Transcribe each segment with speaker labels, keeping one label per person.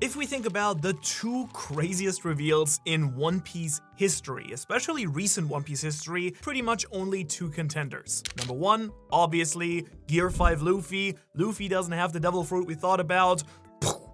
Speaker 1: If we think about the two craziest reveals in One Piece history, especially recent One Piece history, pretty much only two contenders. Number one, obviously, Gear 5 Luffy. Luffy doesn't have the devil fruit we thought about.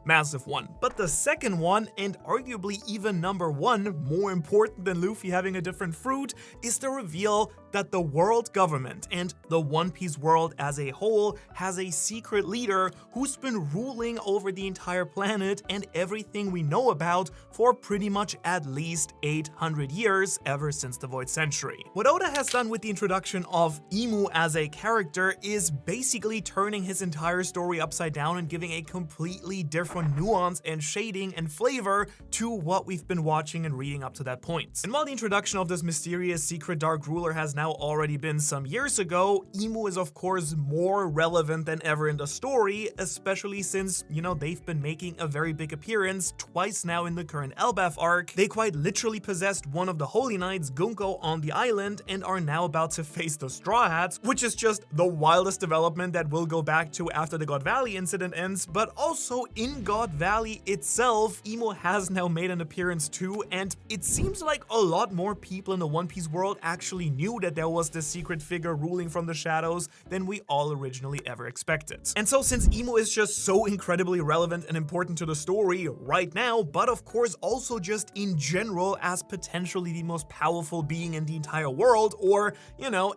Speaker 1: Massive one. But the second one, and arguably even number one, more important than Luffy having a different fruit, is the reveal that the world government and the One Piece world as a whole has a secret leader who's been ruling over the entire planet and everything we know about for pretty much at least 800 years ever since the Void Century. What Oda has done with the introduction of Imu as a character is basically turning his entire story upside down and giving a completely different nuance and shading and flavor to what we've been watching and reading up to that point. And while the introduction of this mysterious secret dark ruler has now already been some years ago, Imu is of course more relevant than ever in the story, especially since, they've been making a very big appearance twice now in the current Elbaf arc. They quite literally possessed one of the Holy Knights, Gunko, on the island and are now about to face the Straw Hats, which is just the wildest development that we'll go back to after the God Valley incident ends. But also in God Valley itself, Imu has now made an appearance too, and it seems like a lot more people in the One Piece world actually knew that there was this secret figure ruling from the shadows than we all originally ever expected. And so since Imu is just so incredibly relevant and important to the story right now, but of course also just in general as potentially the most powerful being in the entire world, or,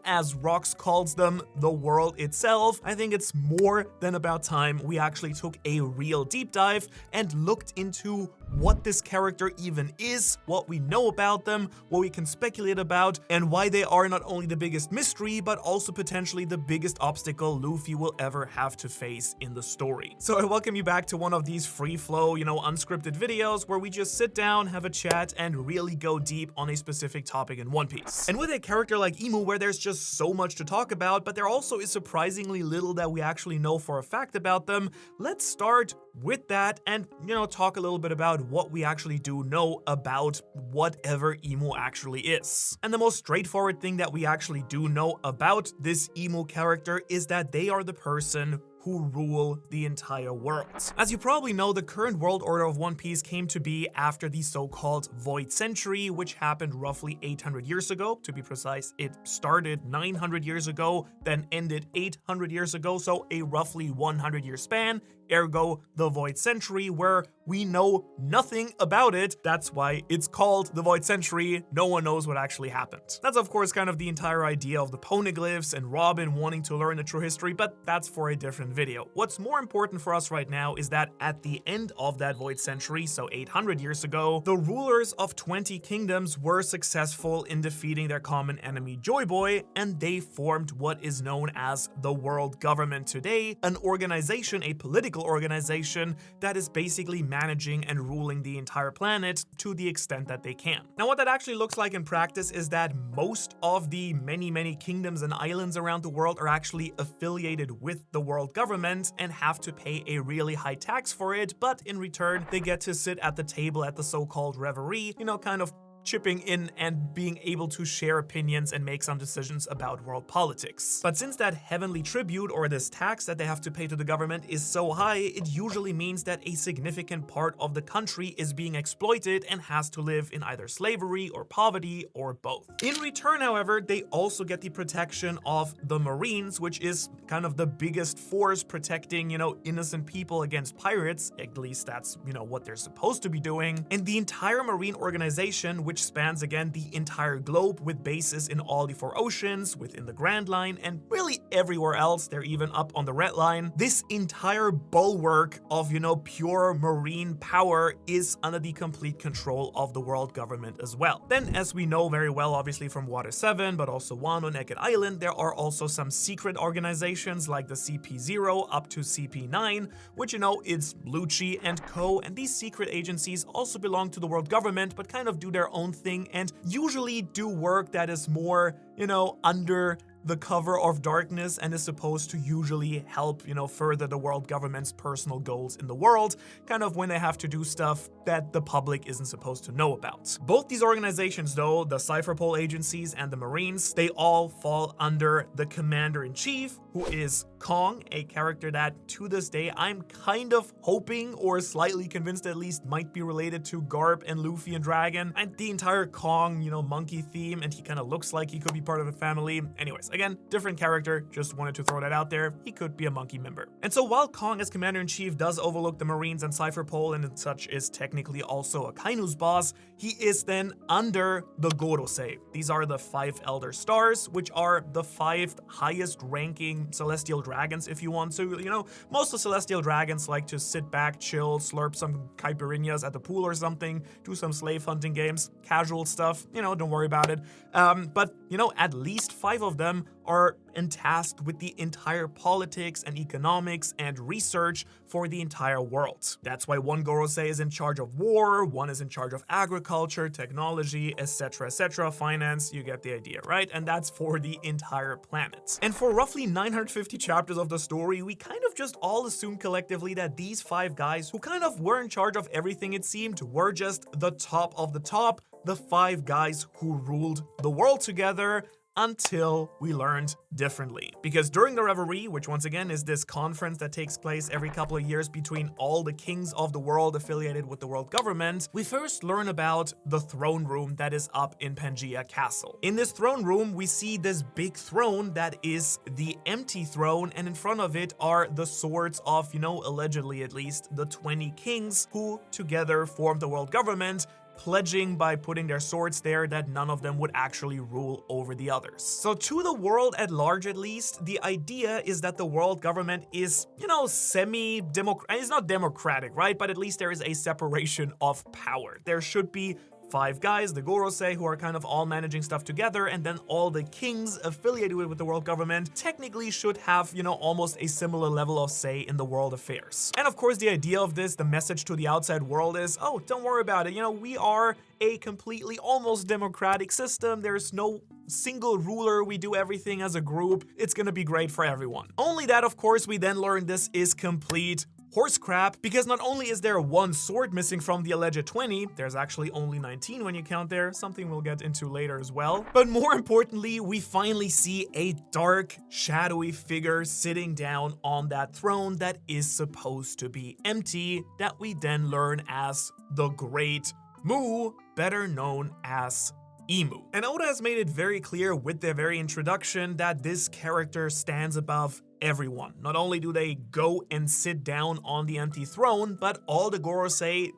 Speaker 1: as Rox calls them, the world itself, I think it's more than about time we actually took a real deep dive and looked into what this character even is, what we know about them, what we can speculate about, and why they are not only the biggest mystery, but also potentially the biggest obstacle Luffy will ever have to face in the story. So I welcome you back to one of these free flow, unscripted videos where we just sit down, have a chat, and really go deep on a specific topic in One Piece. And with a character like Imu, where there's just so much to talk about, but there also is surprisingly little that we actually know for a fact about them, let's start with that and, talk a little bit about what we actually do know about whatever Imu actually is. And the most straightforward thing that we actually do know about this Imu character is that they are the person who rule the entire world. As you probably know, the current world order of One Piece came to be after the so-called Void Century, which happened roughly 800 years ago. To be precise, it started 900 years ago, then ended 800 years ago, so a roughly 100-year span. Ergo, the Void Century, where we know nothing about it. That's why it's called the Void Century. No one knows what actually happened. That's of course kind of the entire idea of the poneglyphs and Robin wanting to learn the true history, but that's for a different video. What's more important for us right now is that at the end of that Void Century, so 800 years ago, the rulers of 20 kingdoms were successful in defeating their common enemy Joyboy, and they formed what is known as the world government today, an organization, a political organization that is basically managing and ruling the entire planet to the extent that they can. Now, what that actually looks like in practice is that most of the many kingdoms and islands around the world are actually affiliated with the world government and have to pay a really high tax for it, but in return, they get to sit at the table at the so-called reverie, kind of chipping in and being able to share opinions and make some decisions about world politics. But since that heavenly tribute, or this tax that they have to pay to the government, is so high, it usually means that a significant part of the country is being exploited and has to live in either slavery or poverty or both. In return, however, they also get the protection of the Marines, which is kind of the biggest force protecting, innocent people against pirates. At least that's, what they're supposed to be doing. And the entire Marine organization, which spans again the entire globe with bases in all the 4 oceans, within the Grand Line, and really everywhere else. They're even up on the Red Line. This entire bulwark of, pure marine power is under the complete control of the world government as well. Then, as we know very well, obviously from Water 7, but also Wano Naked Island, there are also some secret organizations like the CP0 up to CP9, which, it's Lucci and co. And these secret agencies also belong to the world government, but kind of do their own thing and usually do work that is more, under the cover of darkness and is supposed to usually help, further the world government's personal goals in the world, kind of when they have to do stuff that the public isn't supposed to know about. Both these organizations, though, the Cypherpol agencies and the Marines, they all fall under the Commander-in-Chief, who is Kong, a character that, to this day, I'm kind of hoping, or slightly convinced at least, might be related to Garp and Luffy and Dragon, and the entire Kong, monkey theme, and he kind of looks like he could be part of the family. Anyways, again, different character, just wanted to throw that out there. He could be a monkey member. And so while Kong as Commander-in-Chief does overlook the Marines and Cypherpol and such is technically also a Kainu's boss, he is then under the Gorosei. These are the 5 Elder Stars, which are the 5 highest ranking celestial dragons, if you want to. Most of celestial dragons like to sit back, chill, slurp some caipirinhas at the pool or something, do some slave hunting games, casual stuff, don't worry about it. But at least 5 of them are tasked with the entire politics and economics and research for the entire world. That's why one Gorosei is in charge of war, one is in charge of agriculture, technology, etc., finance, you get the idea, right? And that's for the entire planet. And for roughly 950 chapters of the story, we kind of just all assumed collectively that these 5 guys, who kind of were in charge of everything it seemed, were just the top of the top, the 5 guys who ruled the world together, until we learned differently. Because during the Reverie, which once again is this conference that takes place every couple of years between all the kings of the world affiliated with the world government, we first learn about the throne room that is up in Pangaea Castle. In this throne room, we see this big throne that is the empty throne, and in front of it are the swords of, allegedly at least, the 20 kings who together formed the world government, pledging by putting their swords there that none of them would actually rule over the others. So to the world at large, at least, the idea is that the world government is, semi-democratic. It's not democratic, right? But at least there is a separation of power. There should be 5 guys, the Gorosei, who are kind of all managing stuff together, and then all the kings affiliated with the world government technically should have, almost a similar level of say in the world affairs. And of course, the idea of this, the message to the outside world is, oh, don't worry about it. We are a completely almost democratic system. There's no single ruler. We do everything as a group. It's gonna be great for everyone. Only that, of course, we then learn this is complete horse crap, because not only is there 1 sword missing from the alleged 20, there's actually only 19 when you count there, something we'll get into later as well. But more importantly, we finally see a dark, shadowy figure sitting down on that throne that is supposed to be empty, that we then learn as the Great Mu, better known as Imu. And Oda has made it very clear with their very introduction that this character stands above everyone. Not only do they go and sit down on the empty throne, but all the Gorosei,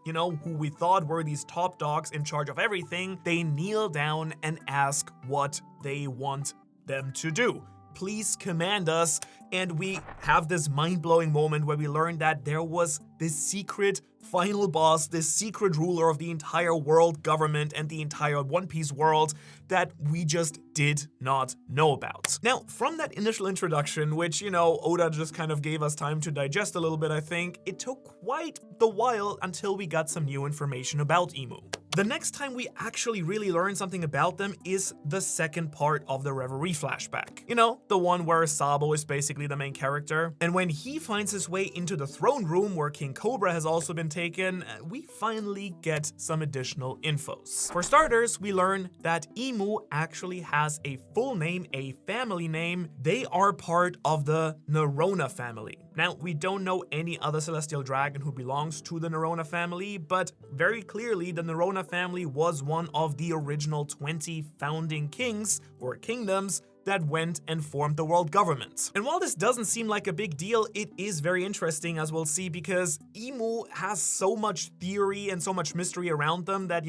Speaker 1: who we thought were these top dogs in charge of everything, they kneel down and ask what they want them to do. Please command us. And we have this mind-blowing moment where we learn that there was this secret final boss, this secret ruler of the entire world government and the entire One Piece world that we just did not know about. Now, from that initial introduction, which, Oda just kind of gave us time to digest a little bit, I think, it took quite the while until we got some new information about Imu. The next time we actually really learn something about them is the second part of the Reverie flashback. The one where Sabo is basically the main character. And when he finds his way into the throne room where King Cobra has also been taken, we finally get some additional infos. For starters, we learn that Imu actually has a full name, a family name. They are part of the Nerona family. Now, we don't know any other celestial dragon who belongs to the Nerona family, but very clearly the Nerona family was one of the original 20 founding kings or kingdoms that went and formed the world government. And while this doesn't seem like a big deal, it is very interesting, as we'll see, because Imu has so much theory and so much mystery around them that,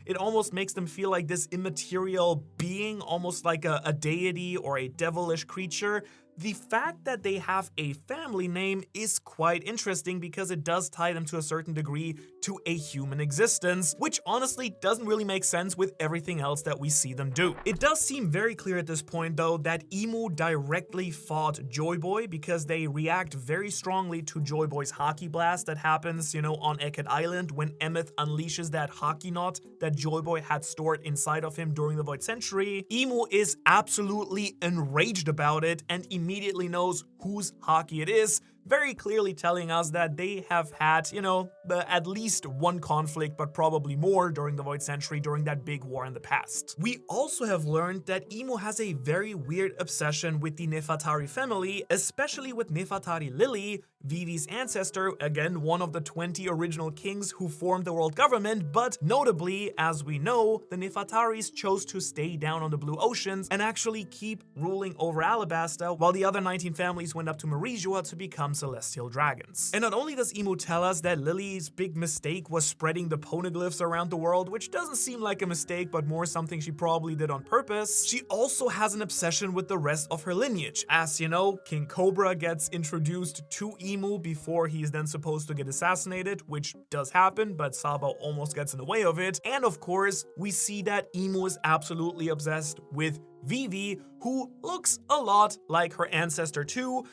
Speaker 1: it almost makes them feel like this immaterial being, almost like a deity or a devilish creature the fact that they have a family name is quite interesting because it does tie them to a certain degree to a human existence, which honestly doesn't really make sense with everything else that we see them do. It does seem very clear at this point though that Imu directly fought Joyboy because they react very strongly to Joyboy's hockey blast that happens, on Eket Island when Emeth unleashes that hockey knot that Joyboy had stored inside of him during the Void Century. Imu is absolutely enraged about it and immediately knows whose hockey it is, very clearly telling us that they have had, at least one conflict, but probably more during the Void Century, during that big war in the past. We also have learned that Imu has a very weird obsession with the Nefertari family, especially with Nefertari Lily, Vivi's ancestor, again, one of the 20 original kings who formed the world government, but notably, as we know, the Nefertaris chose to stay down on the Blue Oceans and actually keep ruling over Alabasta, while the other 19 families went up to Marijua to become celestial dragons. And not only does Imu tell us that Lily's big mistake was spreading the poneglyphs around the world, which doesn't seem like a mistake, but more something she probably did on purpose, she also has an obsession with the rest of her lineage. As King Cobra gets introduced to Imu before he is then supposed to get assassinated, which does happen, but Saba almost gets in the way of it. And of course, we see that Imu is absolutely obsessed with Vivi, who looks a lot like her ancestor too.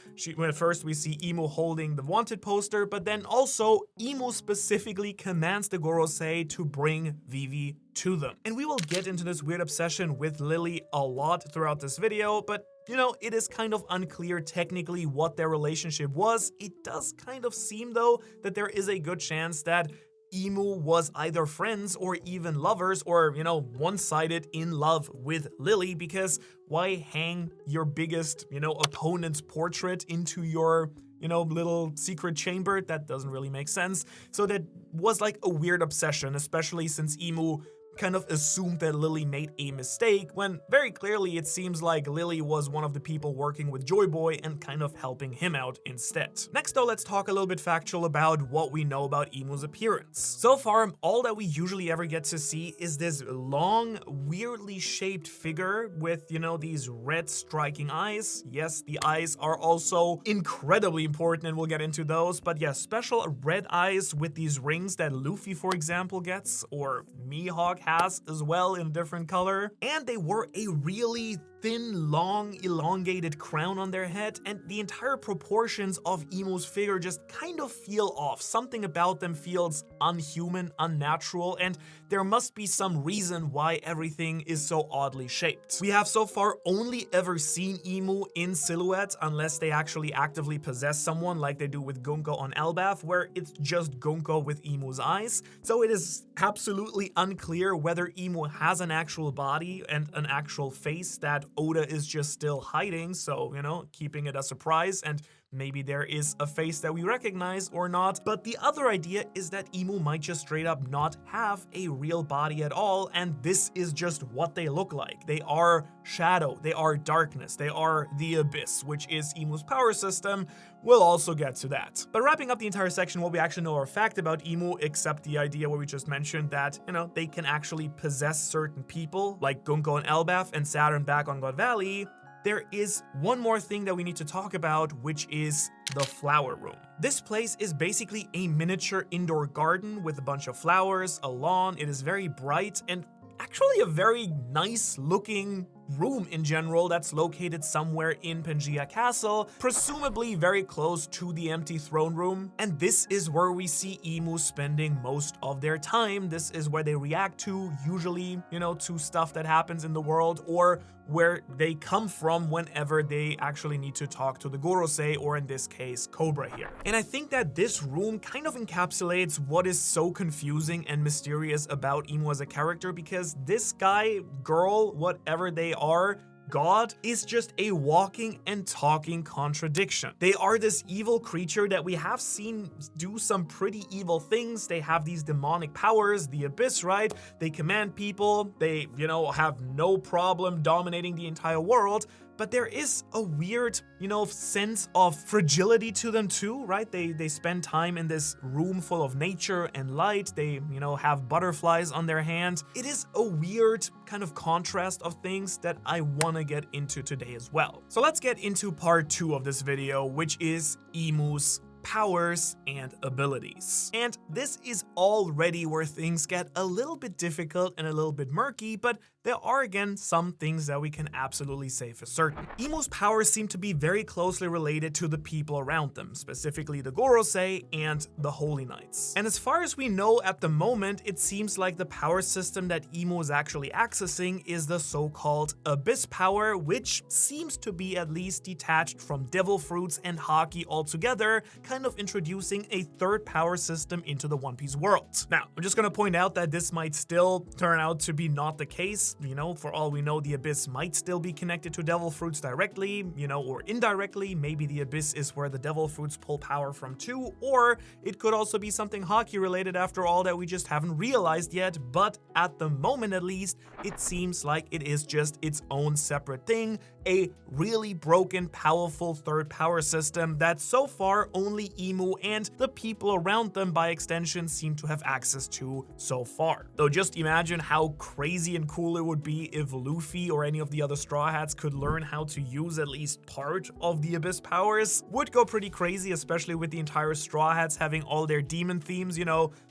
Speaker 1: At first we see Imu holding the wanted poster, but then also Imu specifically commands the Gorosei to bring Vivi to them. And we will get into this weird obsession with Lily a lot throughout this video, but it is kind of unclear technically what their relationship was. It does kind of seem though that there is a good chance that Imu was either friends or even lovers or, one-sided in love with Lily, because why hang your biggest, opponent's portrait into your, little secret chamber? That doesn't really make sense. So that was like a weird obsession, especially since Imu kind of assumed that Lily made a mistake, when very clearly it seems like Lily was one of the people working with Joyboy and kind of helping him out instead. Next though, let's talk a little bit factual about what we know about Imu's appearance. So far, all that we usually ever get to see is this long, weirdly shaped figure with, these red striking eyes. Yes, the eyes are also incredibly important and we'll get into those, but yeah, special red eyes with these rings that Luffy, for example, gets, or Mihawk has as well in a different color. And they wore a really thin, long, elongated crown on their head, and the entire proportions of Imu's figure just kind of feel off. Something about them feels unhuman, unnatural, and there must be some reason why everything is so oddly shaped. We have so far only ever seen Imu in silhouette, unless they actually actively possess someone like they do with Gunko on Elbaf, where it's just Gunko with Imu's eyes. So it is absolutely unclear whether Imu has an actual body and an actual face that Oda is just still hiding, so, keeping it a surprise, and maybe there is a face that we recognize or not. But the other idea is that Imu might just straight up not have a real body at all, and this is just what they look like. They are shadow, they are darkness, they are the abyss, which is Imu's power system. We'll also get to that. But wrapping up the entire section, what we actually know are fact about Imu, except the idea what we just mentioned that, they can actually possess certain people, like Gunko and Elbaf and Saturn back on God Valley. There is one more thing that we need to talk about, which is the flower room. This place is basically a miniature indoor garden with a bunch of flowers, a lawn. It is very bright and actually a very nice looking room in general that's located somewhere in Pangaea Castle, presumably very close to the empty throne room. And this is where we see Imu spending most of their time. This is where they react to, usually, to stuff that happens in the world, or where they come from whenever they actually need to talk to the Gorosei, or in this case, Cobra here. And I think that this room kind of encapsulates what is so confusing and mysterious about Imu as a character, because this guy, girl, whatever they are, God, is just a walking and talking contradiction. They are this evil creature that we have seen do some pretty evil things. They have these demonic powers, the Abyss, right? They command people, they, have no problem dominating the entire world. but there is a weird, sense of fragility to them too, right? They spend time in this room full of nature and light. They, have butterflies on their hands. It is a weird kind of contrast of things that I want to get into today as well. So let's get into part 2 of this video, which is Imu's powers and abilities. And this is already where things get a little bit difficult and a little bit murky, but there are again some things that we can absolutely say for certain. Imu's powers seem to be very closely related to the people around them, specifically the Gorosei and the Holy Knights. And as far as we know at the moment, it seems like the power system that Imu is actually accessing is the so-called Abyss power, which seems to be at least detached from Devil Fruits and Haki altogether, kind of introducing a third power system into the One Piece world. Now, I'm just gonna point out that this might still turn out to be not the case. For all we know, the Abyss might still be connected to Devil Fruits directly, or indirectly. Maybe the Abyss is where the Devil Fruits pull power from too, or it could also be something Haki related after all that we just haven't realized yet. But at the moment, at least, it seems like it is just its own separate thing, a really broken, powerful third power system that so far only Imu and the people around them by extension seem to have access to so far. Though just imagine how crazy and cool it would be if Luffy or any of the other Straw Hats could learn how to use at least part of the Abyss powers. Would go pretty crazy, especially with the entire Straw Hats having all their demon themes,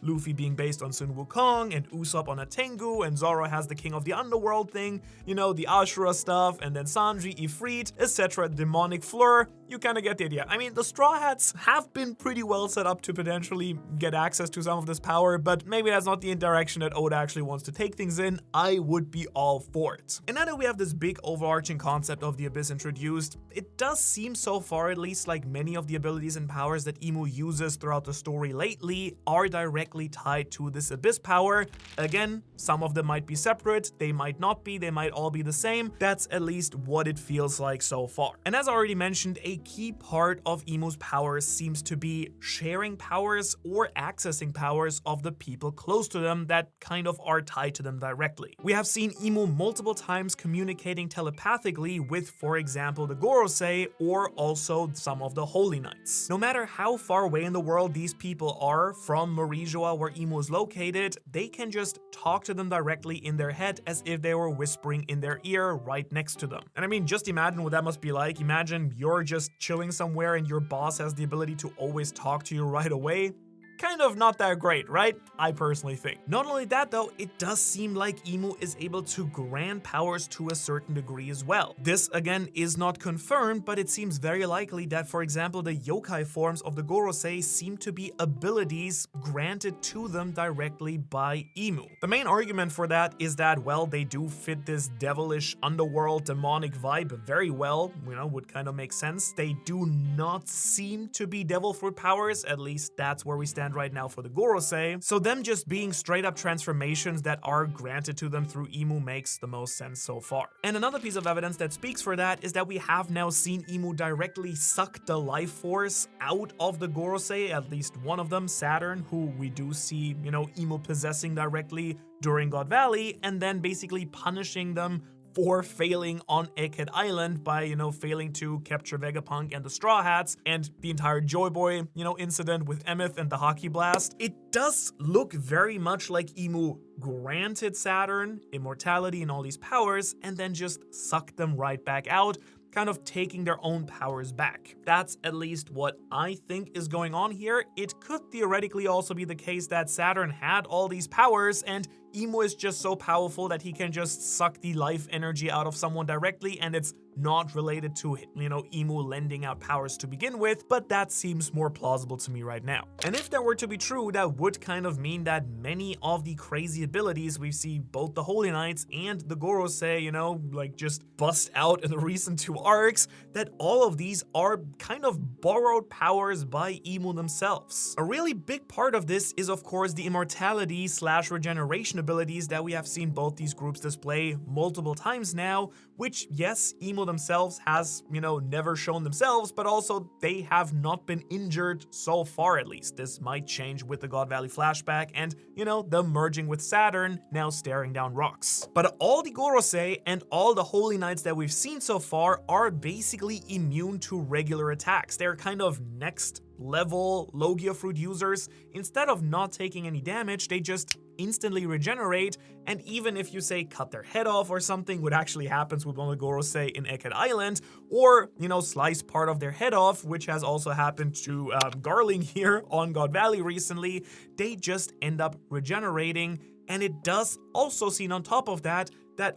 Speaker 1: Luffy being based on Sun Wukong and Usopp on a Tengu, and Zoro has the King of the Underworld thing, the Ashura stuff, and then Sanji, Ifrit, etc. Demonic Fleur. You kind of get the idea. I mean, the Straw Hats have been pretty well set up to potentially get access to some of this power, but maybe that's not the direction that Oda actually wants to take things in. I would be all for it. And now that we have this big overarching concept of the Abyss introduced, it does seem so far at least like many of the abilities and powers that Imu uses throughout the story lately are directly tied to this Abyss power. Again, some of them might be separate, they might not be, they might all be the same. That's at least what it feels like so far. And as I already mentioned, a key part of Imu's powers seems to be sharing powers or accessing powers of the people close to them that kind of are tied to them directly. We have seen Imu multiple times communicating telepathically with, for example, the Gorosei or also some of the Holy Knights. No matter how far away in the world these people are from Marijoa where Imu is located, they can just talk to them directly in their head as if they were whispering in their ear right next to them. And I mean, just imagine what that must be like. Imagine you're just chilling somewhere and your boss has the ability to always talk to you right away. Kind of not that great, right? I personally think. Not only that though, it does seem like Imu is able to grant powers to a certain degree as well. This again is not confirmed, but it seems very likely that, for example, the yokai forms of the Gorosei seem to be abilities granted to them directly by Imu. The main argument for that is that, well, they do fit this devilish underworld demonic vibe very well, would kind of make sense. They do not seem to be devil fruit powers, at least that's where we stand right now for the Gorosei, so them just being straight up transformations that are granted to them through Imu makes the most sense so far. And another piece of evidence that speaks for that is that we have now seen Imu directly suck the life force out of the Gorosei, at least one of them, Saturn, who we do see, Imu possessing directly during God Valley, and then basically punishing them for failing on Egghead Island by, failing to capture Vegapunk and the Straw Hats, and the entire Joyboy, incident with Emeth and the Haki Blast. It does look very much like Imu granted Saturn immortality and all these powers, and then just sucked them right back out, kind of taking their own powers back. That's at least what I think is going on here. It could theoretically also be the case that Saturn had all these powers and Imu is just so powerful that he can just suck the life energy out of someone directly, and it's not related to, Imu lending out powers to begin with, but that seems more plausible to me right now. And if that were to be true, that would kind of mean that many of the crazy abilities we see both the Holy Knights and the Gorosei, just bust out in the recent 2 arcs, that all of these are kind of borrowed powers by Imu themselves. A really big part of this is, of course, the immortality / regeneration abilities that we have seen both these groups display multiple times now, which, yes, Imu themselves has, never shown themselves, but also they have not been injured so far at least. This might change with the God Valley flashback and, the merging with Saturn, now staring down rocks. But all the Gorosei and all the Holy Knights that we've seen so far are basically immune to regular attacks. They're kind of next level Logia Fruit users. Instead of not taking any damage, they just instantly regenerate, and even if you say cut their head off or something, what actually happens with one of the Gorosei in Eket Island, or, slice part of their head off, which has also happened to Garling here on God Valley recently, they just end up regenerating. And it does also seem on top of that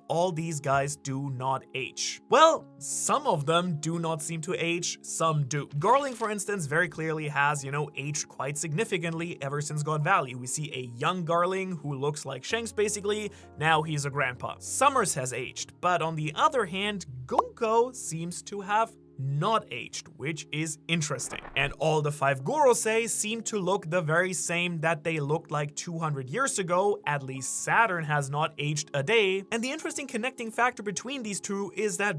Speaker 1: all these guys do not age. Well, some of them do not seem to age, some do. Garling, for instance, very clearly has, aged quite significantly ever since God Valley. We see a young Garling who looks like Shanks basically, now he's a grandpa. Summers has aged, but on the other hand, Gunko seems to have not aged, which is interesting. And all the 5 Gorosei seem to look the very same that they looked like 200 years ago. At least Saturn has not aged a day. And the interesting connecting factor between these two is that,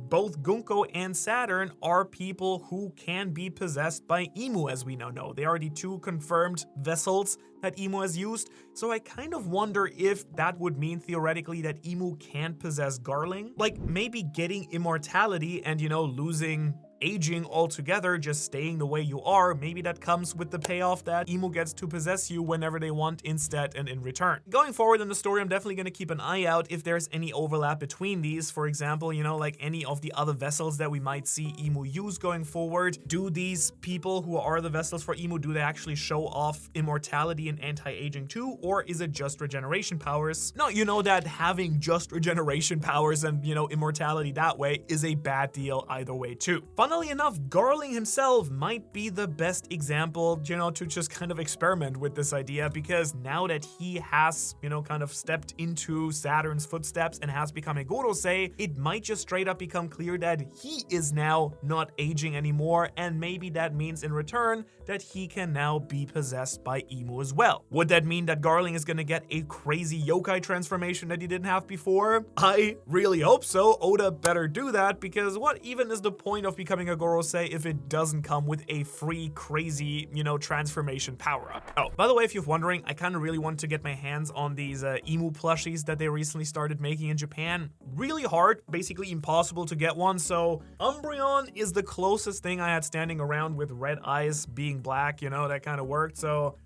Speaker 1: both Gunko and Saturn are people who can be possessed by Imu, as we now know. They are the 2 confirmed vessels that Imu has used, so I kind of wonder if that would mean theoretically that Imu can possess Garling. Like maybe getting immortality and, losing aging altogether, just staying the way you are, maybe that comes with the payoff that Imu gets to possess you whenever they want instead and in return. Going forward in the story, I'm definitely going to keep an eye out if there's any overlap between these. For example, like any of the other vessels that we might see Imu use going forward. Do these people who are the vessels for Imu, do they actually show off immortality and anti-aging too, or is it just regeneration powers? No, that having just regeneration powers and, immortality that way is a bad deal either way too. Funnily enough, Garling himself might be the best example, to just kind of experiment with this idea, because now that he has, kind of stepped into Saturn's footsteps and has become a Gorosei, it might just straight up become clear that he is now not aging anymore, and maybe that means in return that he can now be possessed by Imu as well. Would that mean that Garling is gonna get a crazy yokai transformation that he didn't have before? I really hope so. Oda better do that, because what even is the point of becoming a Gorosei if it doesn't come with a free crazy, transformation power-up? Oh, by the way, if you're wondering, I kind of really wanted to get my hands on these Imu plushies that they recently started making in Japan. Really hard, basically impossible to get one, so Umbreon is the closest thing I had standing around with red eyes being black, that kind of worked, so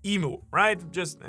Speaker 1: Imu, right? Just,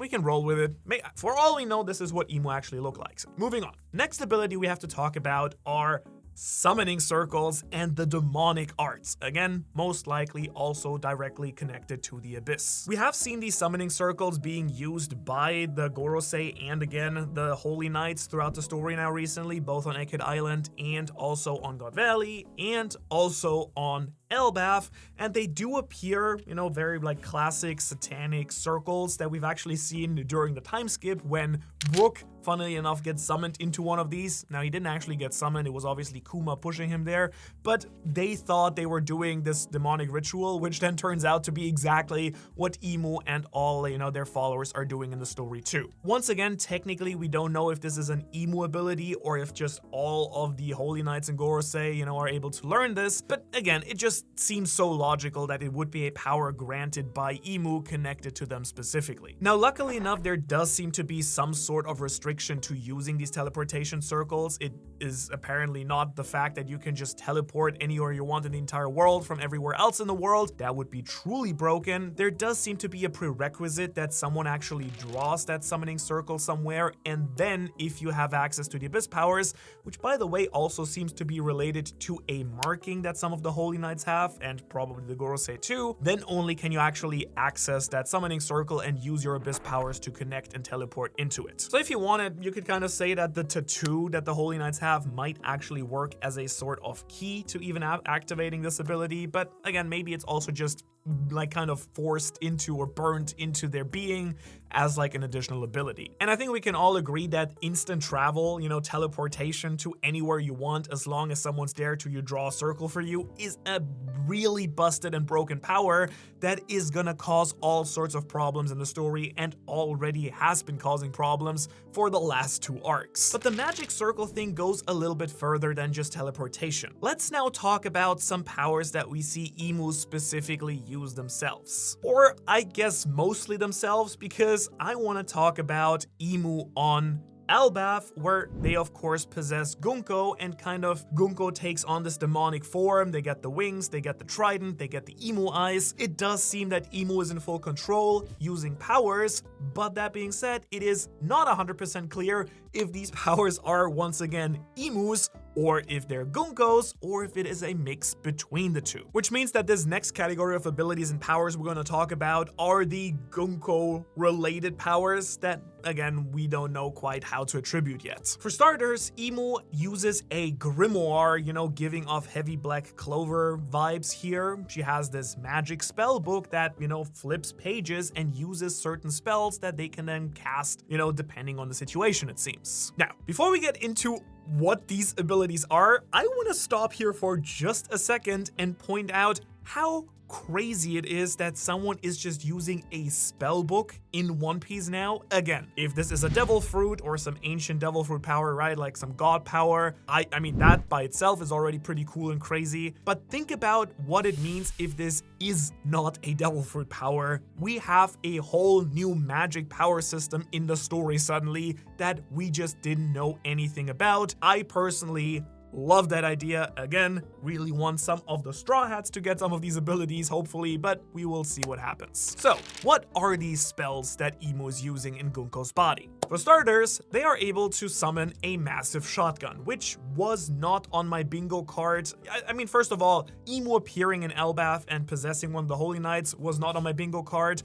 Speaker 1: we can roll with it. For all we know, this is what Imu actually look like. So, moving on. Next ability we have to talk about are summoning circles and the demonic arts. Again, most likely also directly connected to the Abyss. We have seen these summoning circles being used by the Gorosei and again the Holy Knights throughout the story now recently, both on Eket Island and also on God Valley and also on Elbaf, and they do appear, very like classic satanic circles that we've actually seen during the time skip when Brook, funnily enough, gets summoned into one of these. Now, he didn't actually get summoned, it was obviously Kuma pushing him there, but they thought they were doing this demonic ritual, which then turns out to be exactly what Imu and all, their followers are doing in the story too. Once again, technically, we don't know if this is an Imu ability or if just all of the Holy Knights and Gorosei, are able to learn this, but again, it just seems so logical that it would be a power granted by Imu connected to them specifically. Now, luckily enough, there does seem to be some sort of restriction to using these teleportation circles. It is apparently not the fact that you can just teleport anywhere you want in the entire world from everywhere else in the world. That would be truly broken. There does seem to be a prerequisite that someone actually draws that summoning circle somewhere, and then if you have access to the Abyss powers, which by the way also seems to be related to a marking that some of the Holy Knights have, and probably the Gorosei too, then only can you actually access that summoning circle and use your Abyss powers to connect and teleport into it. So if you wanted, you could kind of say that the tattoo that the Holy Knights have might actually work as a sort of key to even activating this ability, but again, maybe it's also just like kind of forced into or burnt into their being as like an additional ability. And I think we can all agree that instant travel, teleportation to anywhere you want as long as someone's there to draw a circle for you is a really busted and broken power that is gonna cause all sorts of problems in the story and already has been causing problems for the last 2 arcs. But the magic circle thing goes a little bit further than just teleportation. Let's now talk about some powers that we see Imu specifically use themselves. Or I guess mostly themselves, because I want to talk about Imu on Elbaf, where they of course possess Gunko, and kind of Gunko takes on this demonic form. They get the wings, they get the trident, they get the Imu eyes. It does seem that Imu is in full control, using powers, but that being said, it is not 100% clear if these powers are once again Imu's, or if they're Gunkos, or if it is a mix between the two. Which means that this next category of abilities and powers we're going to talk about are the Gunko-related powers that, again, we don't know quite how to attribute yet. For starters, Imu uses a grimoire, giving off heavy black clover vibes here. She has this magic spell book that, flips pages and uses certain spells that they can then cast, depending on the situation, it seems. Now, before we get into what these abilities are, I want to stop here for just a second and point out how crazy it is that someone is just using a spell book in One Piece now. Again, if this is a devil fruit or some ancient devil fruit power, right, like some god power, I mean that by itself is already pretty cool and crazy, but think about what it means if this is not a devil fruit power. We have a whole new magic power system in the story suddenly that we just didn't know anything about. I personally love that idea. Again, really want some of the Straw Hats to get some of these abilities, hopefully, but we will see what happens. So, what are these spells that Imu is using in Gunko's body? For starters, they are able to summon a massive shotgun, which was not on my bingo card. I mean, first of all, Imu appearing in Elbaf and possessing one of the Holy Knights was not on my bingo card.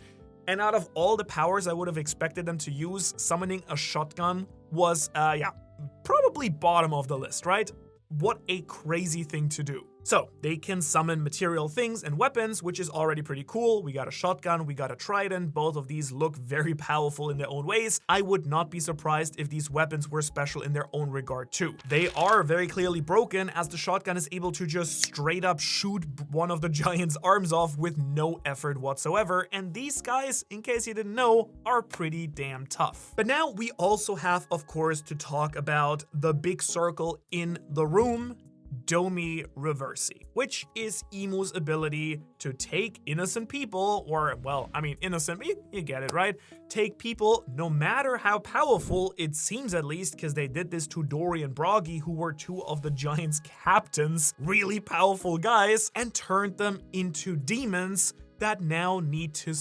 Speaker 1: And out of all the powers I would have expected them to use, summoning a shotgun was, probably bottom of the list, right? What a crazy thing to do. So, they can summon material things and weapons, which is already pretty cool. We got a shotgun, we got a trident. Both of these look very powerful in their own ways. I would not be surprised if these weapons were special in their own regard too. They are very clearly broken, as the shotgun is able to just straight up shoot one of the giant's arms off with no effort whatsoever. And these guys, in case you didn't know, are pretty damn tough. But now we also have, of course, to talk about the big circle in the room, Domi Reversi, which is Imu's ability to take innocent people, or, well, I mean, innocent, you get it, right? Take people, no matter how powerful, it seems at least, because they did this to Dory and Broggy, who were 2 of the Giants' captains, really powerful guys, and turned them into demons that now need to,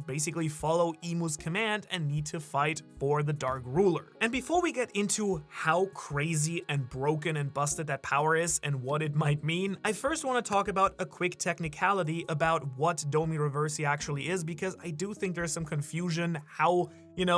Speaker 1: basically follow Imu's command and need to fight for the Dark Ruler. And before we get into how crazy and broken and busted that power is and what it might mean, I first want to talk about a quick technicality about what Domi Reversi actually is, because I do think there's some confusion how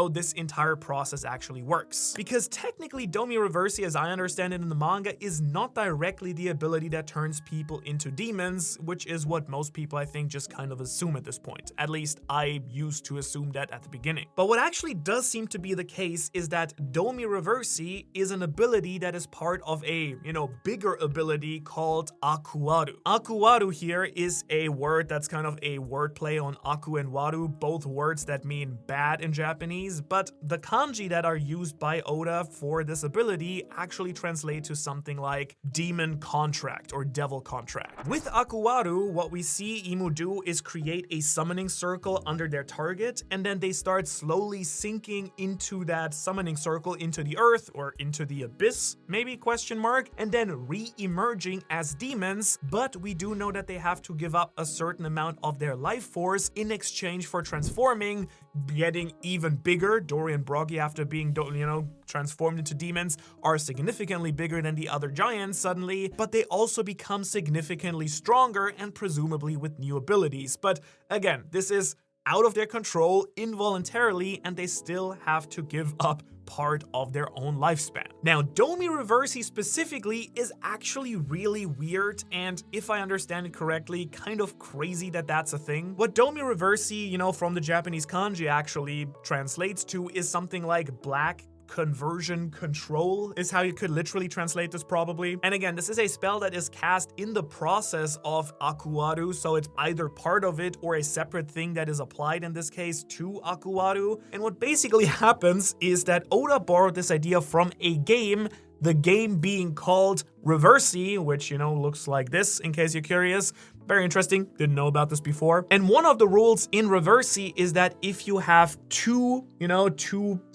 Speaker 1: this entire process actually works. Because technically, Domi Reversi, as I understand it in the manga, is not directly the ability that turns people into demons, which is what most people, I think, just kind of assume at this point. At least I used to assume that at the beginning. But what actually does seem to be the case is that Domi Reversi is an ability that is part of a, bigger ability called Akuwaru. Akuwaru here is a word that's kind of a wordplay on Aku and Waru, both words that mean bad in Japanese, but the kanji that are used by Oda for this ability actually translate to something like demon contract or devil contract. With Akuwaru, what we see Imu do is create a summoning circle under their target, and then they start slowly sinking into that summoning circle into the earth or into the abyss, maybe, question mark, and then re-emerging as demons. But we do know that they have to give up a certain amount of their life force in exchange for transforming, getting even bigger. Dory and Broggy, after being, transformed into demons, are significantly bigger than the other giants suddenly, but they also become significantly stronger and presumably with new abilities. But again, this is out of their control involuntarily, and they still have to give up part of their own lifespan. Now, Domi Reversi specifically is actually really weird, and if I understand it correctly, kind of crazy that that's a thing. What Domi Reversi, from the Japanese kanji actually translates to is something like black conversion control is how you could literally translate this probably. And again, this is a spell that is cast in the process of Akuaru, so it's either part of it or a separate thing that is applied in this case to Akuaru. And what basically happens is that Oda borrowed this idea from a game, the game being called Reversi, which, looks like this in case you're curious. Very interesting, didn't know about this before. And one of the rules in Reversi is that if you have two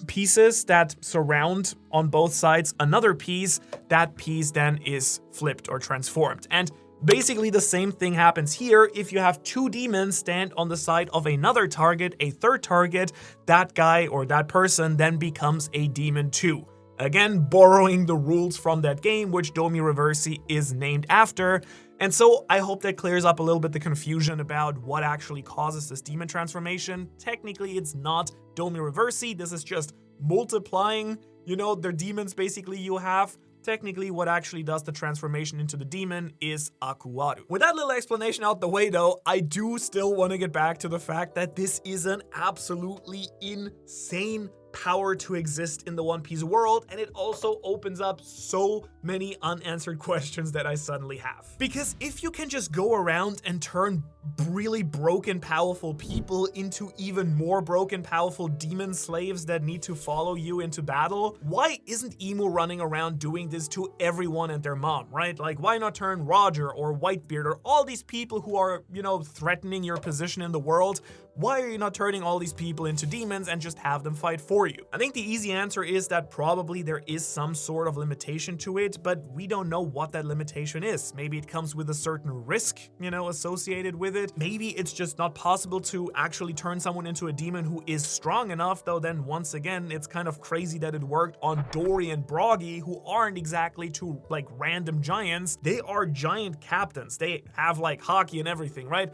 Speaker 1: pieces that surround on both sides another piece, that piece then is flipped or transformed. And basically the same thing happens here. If you have two demons stand on the side of another target, a third target, that guy or that person then becomes a demon too. Again, borrowing the rules from that game, which Domi Reversi is named after. And so I hope that clears up a little bit the confusion about what actually causes this demon transformation. Technically, it's not Domi Reversi. This is just multiplying, the demons basically you have. Technically, what actually does the transformation into the demon is Akuaru. With that little explanation out the way though, I do still want to get back to the fact that this is an absolutely insane power to exist in the One Piece world, and it also opens up so many unanswered questions that I suddenly have. Because if you can just go around and turn really broken, powerful people into even more broken, powerful demon slaves that need to follow you into battle, why isn't Imu running around doing this to everyone and their mom, right? Like, why not turn Roger or Whitebeard or all these people who are, threatening your position in the world? Why are you not turning all these people into demons and just have them fight for you? I think the easy answer is that probably there is some sort of limitation to it, but we don't know what that limitation is. Maybe it comes with a certain risk, associated with it. Maybe it's just not possible to actually turn someone into a demon who is strong enough, though then once again, it's kind of crazy that it worked on Dory and Broggy, who aren't exactly two random giants. They are giant captains. They have hockey and everything, right?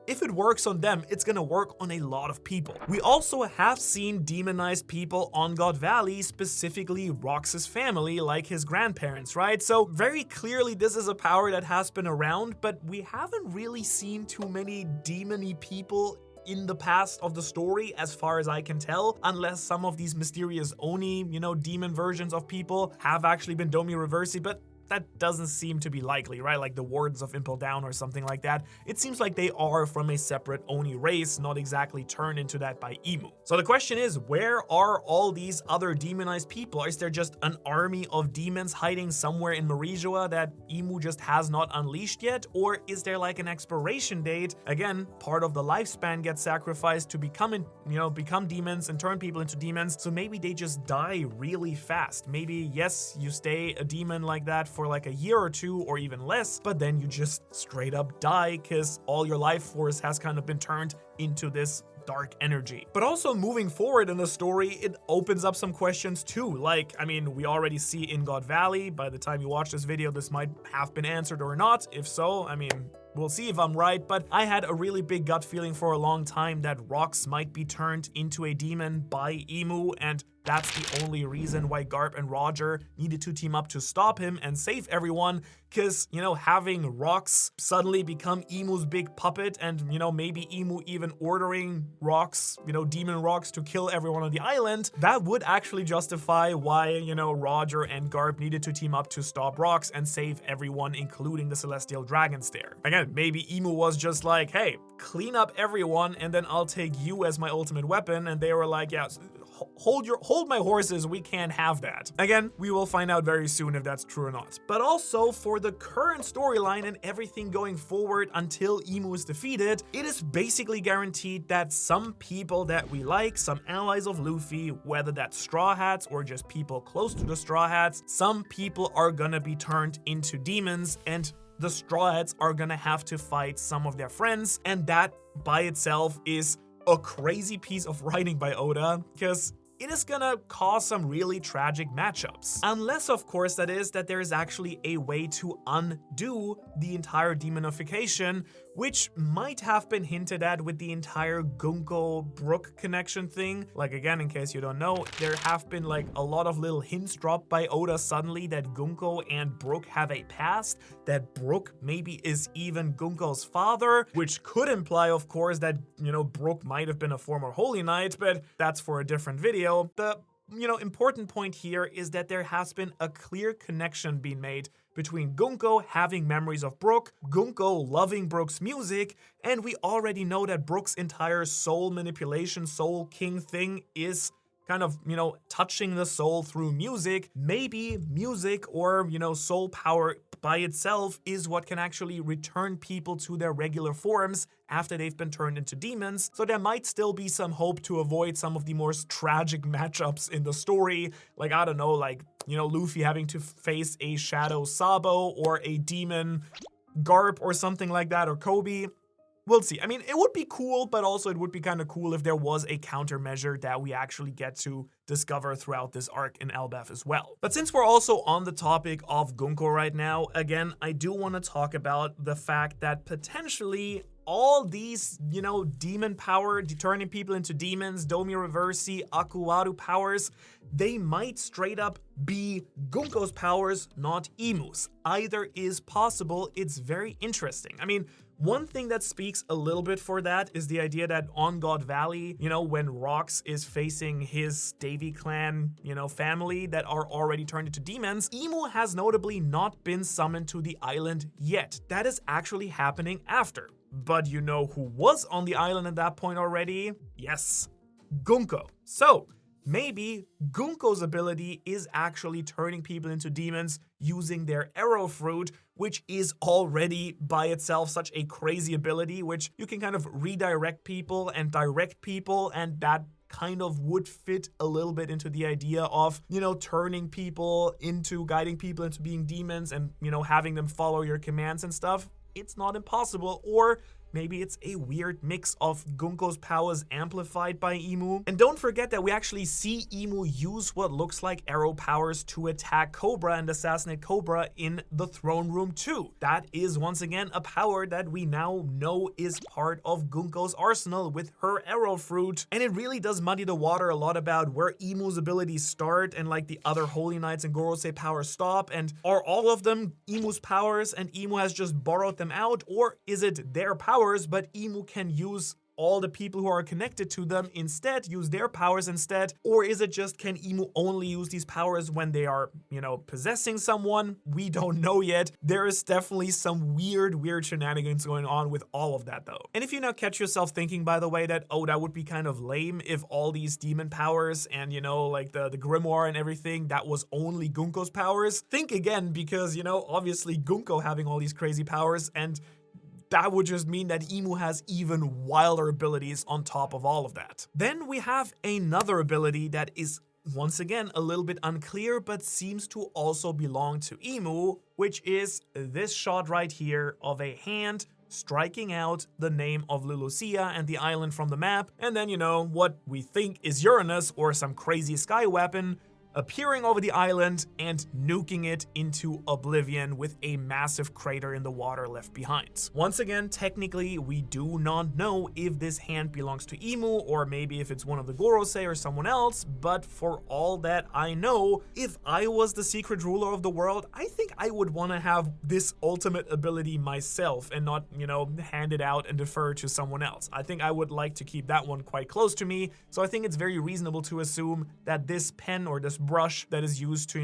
Speaker 1: If it works on them, it's gonna work on a lot of people. We also have seen demonized people on God Valley, specifically Rox's family, like his grandparents, right? So very clearly this is a power that has been around, but we haven't really seen too many demon-y people in the past of the story, as far as I can tell, unless some of these mysterious Oni, demon versions of people have actually been Domi Reversi, but that doesn't seem to be likely, right? Like the Wardens of Impel Down or something like that. It seems like they are from a separate Oni race, not exactly turned into that by Imu. So the question is, where are all these other demonized people? Is there just an army of demons hiding somewhere in Marijoa that Imu just has not unleashed yet? Or is there an expiration date? Again, part of the lifespan gets sacrificed to become demons and turn people into demons. So maybe they just die really fast. Maybe, yes, you stay a demon like that for a year or two or even less, but then you just straight up die because all your life force has kind of been turned into this dark energy. But also moving forward in the story, it opens up some questions too. We already see in God Valley, by the time you watch this video, this might have been answered or not. If so, we'll see if I'm right, but I had a really big gut feeling for a long time that Rox might be turned into a demon by Imu, and that's the only reason why Garp and Roger needed to team up to stop him and save everyone, because, having Rox suddenly become Imu's big puppet and, maybe Imu even ordering Rox, Demon Rox to kill everyone on the island, that would actually justify why, Roger and Garp needed to team up to stop Rox and save everyone, including the Celestial Dragons there. Again, maybe Imu was just like, hey, clean up everyone and then I'll take you as my ultimate weapon, and they were like, yeah, hold my horses, we can't have that. Again, we will find out very soon if that's true or not. But also, for the current storyline and everything going forward until Imu is defeated, it is basically guaranteed that some people that we like, some allies of Luffy, whether that's Straw Hats or just people close to the Straw Hats, some people are gonna be turned into demons, and the Straw Hats are gonna have to fight some of their friends, and that by itself is a crazy piece of writing by Oda, because it is gonna cause some really tragic matchups. Unless, of course, that there is actually a way to undo the entire demonification, which might have been hinted at with the entire Gunko-Brook connection thing. Like, again, in case you don't know, there have been like a lot of little hints dropped by Oda suddenly that Gunko and Brook have a past, that Brook maybe is even Gunko's father, which could imply, of course, that, Brook might have been a former Holy Knight, but that's for a different video. The important point here is that there has been a clear connection being made between Gunko having memories of Brook, Gunko loving Brook's music, and we already know that Brook's entire soul manipulation, soul king thing is kind of, touching the soul through music. Maybe music or, soul power by itself is what can actually return people to their regular forms after they've been turned into demons. So there might still be some hope to avoid some of the most tragic matchups in the story. Like, I don't know, like, Luffy having to face a Shadow Sabo or a demon Garp or something like that, or Kobe. We'll see. I mean, it would be cool, but also it would be kind of cool if there was a countermeasure that we actually get to discover throughout this arc in Elbaf as well. But since we're also on the topic of Gunko right now, again, I do want to talk about the fact that potentially all these, demon power, turning people into demons, Domi Reversi, Akuaru powers, they might straight up be Gunko's powers, not Imu's. Either is possible. It's very interesting. I mean, one thing that speaks a little bit for that is the idea that on God Valley, when Rox is facing his Davy clan, family that are already turned into demons, Imu has notably not been summoned to the island yet. That is actually happening after. But you know who was on the island at that point already? Yes, Gunko. So maybe Gunko's ability is actually turning people into demons using their arrow fruit, which is already by itself such a crazy ability, which you can kind of redirect people and direct people, and that kind of would fit a little bit into the idea of, turning people into, guiding people into being demons and, having them follow your commands and stuff. It's not impossible. Or maybe it's a weird mix of Gunko's powers amplified by Imu. And don't forget that we actually see Imu use what looks like arrow powers to attack Cobra and assassinate Cobra in the throne room too. That is once again a power that we now know is part of Gunko's arsenal with her arrow fruit. And it really does muddy the water a lot about where Imu's abilities start and like the other Holy Knights and Gorosei powers stop. And are all of them Imu's powers and Imu has just borrowed them out? Or is it their powers, but Imu can use all the people who are connected to them instead, use their powers instead? Or is it just, can Imu only use these powers when they are, possessing someone? We don't know yet. There is definitely some weird shenanigans going on with all of that though. And if you now catch yourself thinking, by the way, that, oh, that would be kind of lame if all these demon powers and, like the grimoire and everything, that was only Gunko's powers, think again, because, obviously Gunko having all these crazy powers, and that would just mean that Imu has even wilder abilities on top of all of that. Then we have another ability that is once again a little bit unclear, but seems to also belong to Imu, which is this shot right here of a hand striking out the name of Lulusia and the island from the map, and then, what we think is Uranus or some crazy sky weapon appearing over the island and nuking it into oblivion with a massive crater in the water left behind. Once again, technically, we do not know if this hand belongs to Imu or maybe if it's one of the Gorosei or someone else, but for all that I know, if I was the secret ruler of the world, I think I would want to have this ultimate ability myself and not, hand it out and defer to someone else. I think I would like to keep that one quite close to me, so I think it's very reasonable to assume that this pen or this brush that is used to,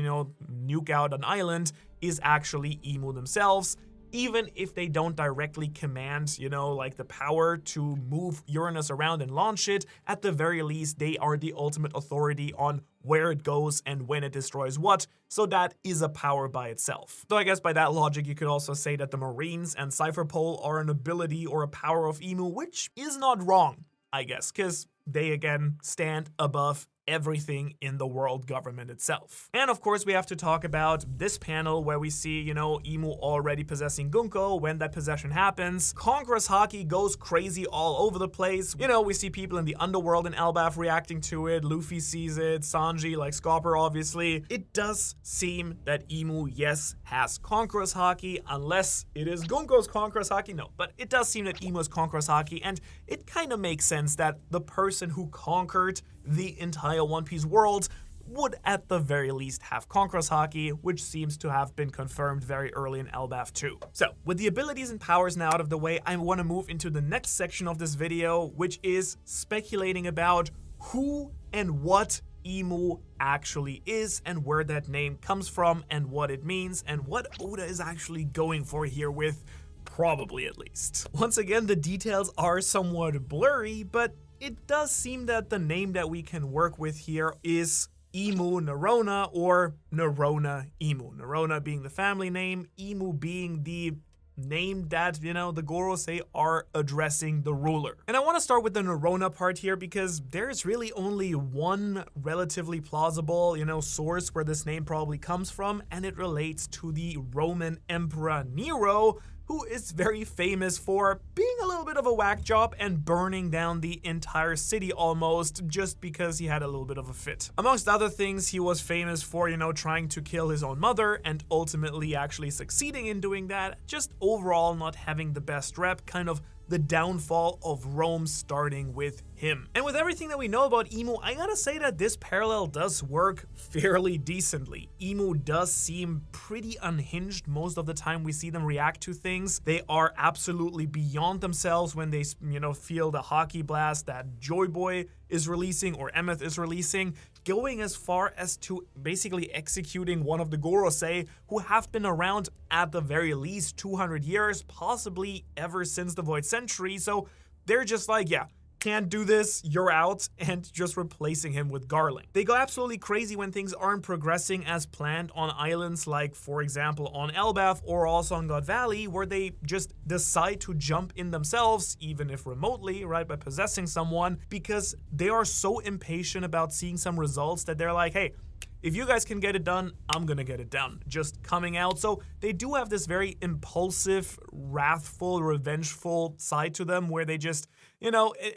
Speaker 1: nuke out an island is actually Imu themselves, even if they don't directly command, like the power to move Uranus around and launch it. At the very least, they are the ultimate authority on where it goes and when it destroys what, so that is a power by itself. So I guess by that logic, you could also say that the Marines and Cypher Pole are an ability or a power of Imu, which is not wrong, I guess, because they again stand above everything in the world government itself. And of course, we have to talk about this panel where we see, Imu already possessing Gunko. When that possession happens, Conqueror's Haki goes crazy all over the place. We see people in the underworld in Elbaf reacting to it. Luffy sees it, Sanji, like Scopper, obviously. It does seem that Imu, yes, has Conqueror's Haki, unless it is Gunko's Conqueror's Haki. No, but it does seem that Imu is Conqueror's Haki, and it kind of makes sense that the person who conquered the entire One Piece world would at the very least have Conqueror's Haki, which seems to have been confirmed very early in Elbaf 2. So, with the abilities and powers now out of the way, I want to move into the next section of this video, which is speculating about who and what Imu actually is and where that name comes from and what it means and what Oda is actually going for here with, probably at least. Once again, the details are somewhat blurry, but it does seem that the name that we can work with here is Imu Nerona or Nerona Imu. Nerona being the family name, Imu being the name that, the Gorosei are addressing the ruler. And I want to start with the Nerona part here because there's really only one relatively plausible, source where this name probably comes from, and it relates to the Roman Emperor Nero, who is very famous for being a little bit of a whack job and burning down the entire city almost just because he had a little bit of a fit. Amongst other things, he was famous for, trying to kill his own mother and ultimately actually succeeding in doing that, just overall not having the best rep, kind of the downfall of Rome starting with him. And with everything that we know about Imu, I gotta say that this parallel does work fairly decently. Imu does seem pretty unhinged most of the time we see them react to things. They are absolutely beyond themselves when they, feel the Haki blast that Joyboy is releasing or Emeth is releasing, going as far as to basically executing one of the Gorosei who have been around at the very least 200 years, possibly ever since the Void Century. So they're just like, yeah, can't do this, you're out, and just replacing him with Garling. They go absolutely crazy when things aren't progressing as planned on islands like, for example, on Elbaf or also on God Valley, where they just decide to jump in themselves, even if remotely, right, by possessing someone, because they are so impatient about seeing some results that they're like, hey, if you guys can get it done, I'm gonna get it done. Just coming out. So they do have this very impulsive, wrathful, revengeful side to them where they just,